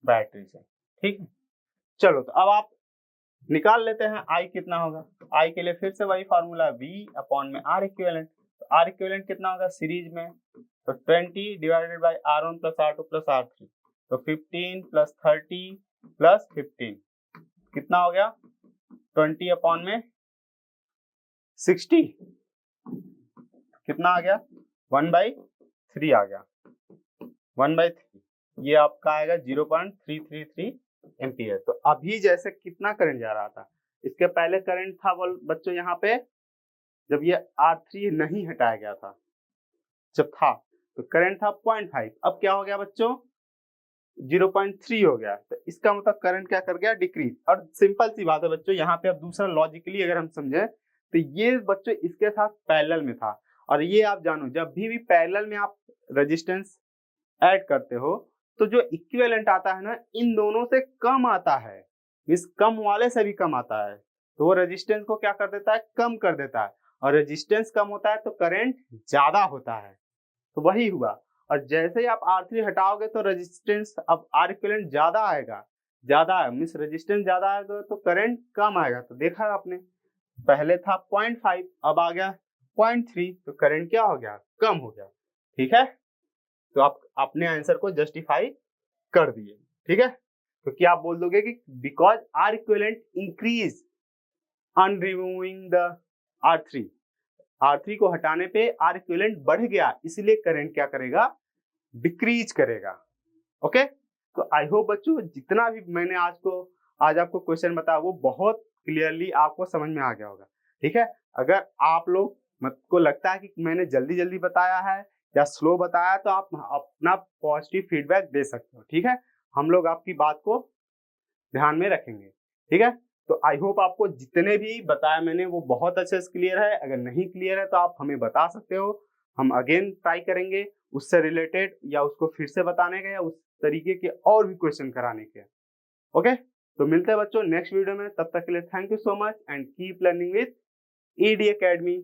बैटरी से। ठीक है, चलो तो अब आप निकाल लेते हैं I कितना होगा। I के लिए फिर से वही फॉर्मूला V अपॉन में R इक्विवेलेंट। तो R इक्विवेलेंट कितना होगा सीरीज में, तो 20 divided by R1 plus R2 plus R3, तो 15 प्लस 30 प्लस 15 कितना हो गया 20 अपॉन में 60, कितना आ गया 1/3 आ गया, 1/3, ये आपका आएगा 0.333 एम्पियर। तो अभी जैसे कितना करंट जा रहा था, इसके पहले करंट था वो बच्चों यहाँ पे जब ये R3 नहीं हटाया गया था, जब था तो करंट था 0.5, अब क्या हो गया बच्चों 0.3 हो गया। तो इसका मतलब करंट क्या कर गया डिक्रीज। और सिंपल सी बात है बच्चों, यहाँ पे अब दूसरा लॉजिकली अगर हम समझे तो ये बच्चों इसके साथ पैरेलल में था, और ये आप जानो जब भी पैरेलल में आप रेजिस्टेंस ऐड करते हो तो जो इक्विवेलेंट आता है ना इन दोनों से कम आता है, इस कम वाले से भी कम आता है, तो वो रेजिस्टेंस को क्या कर देता है कम कर देता है। और रेजिस्टेंस कम होता है तो करंट ज्यादा होता है। तो वही हुआ, और जैसे ही आप R3 हटाओगे तो रेजिस्टेंस अब R इक्विवेलेंट ज्यादा आएगा, ज्यादा मीन्स रेजिस्टेंस ज्यादा आएगा तो करंट कम आएगा। तो देखा आपने, पहले था 0.5 अब आ गया 0.3, तो करंट क्या हो गया, कम हो गया। ठीक है, तो आप अपने आंसर को जस्टिफाई कर दिए। ठीक है, क्योंकि आप बोल दोगे कि because R equivalent increase on removing the R3 को हटाने पे R इक्विवेलेंट बढ़ गया, इसलिए करंट क्या करेगा, डिक्रीज करेगा। ओके, तो आई होप बच्चों जितना भी मैंने आज आपको क्वेश्चन बताया वो बहुत क्लियरली आपको समझ में आ गया होगा। ठीक है, अगर आप लोग को लगता है कि मैंने जल्दी बताया है या स्लो बताया तो आप अपना पॉजिटिव फीडबैक दे सकते हो। ठीक है, हम लोग आपकी बात को ध्यान में रखेंगे। ठीक है, तो आई होप आपको जितने भी बताया मैंने वो बहुत अच्छे से क्लियर है। अगर नहीं क्लियर है तो आप हमें बता सकते हो, हम अगेन ट्राई करेंगे उससे रिलेटेड या उसको फिर से बताने के या उस तरीके के और भी क्वेश्चन कराने के। ओके, तो मिलते हैं बच्चों नेक्स्ट वीडियो में, तब तक के लिए thank you so much and keep learning with ED Academy।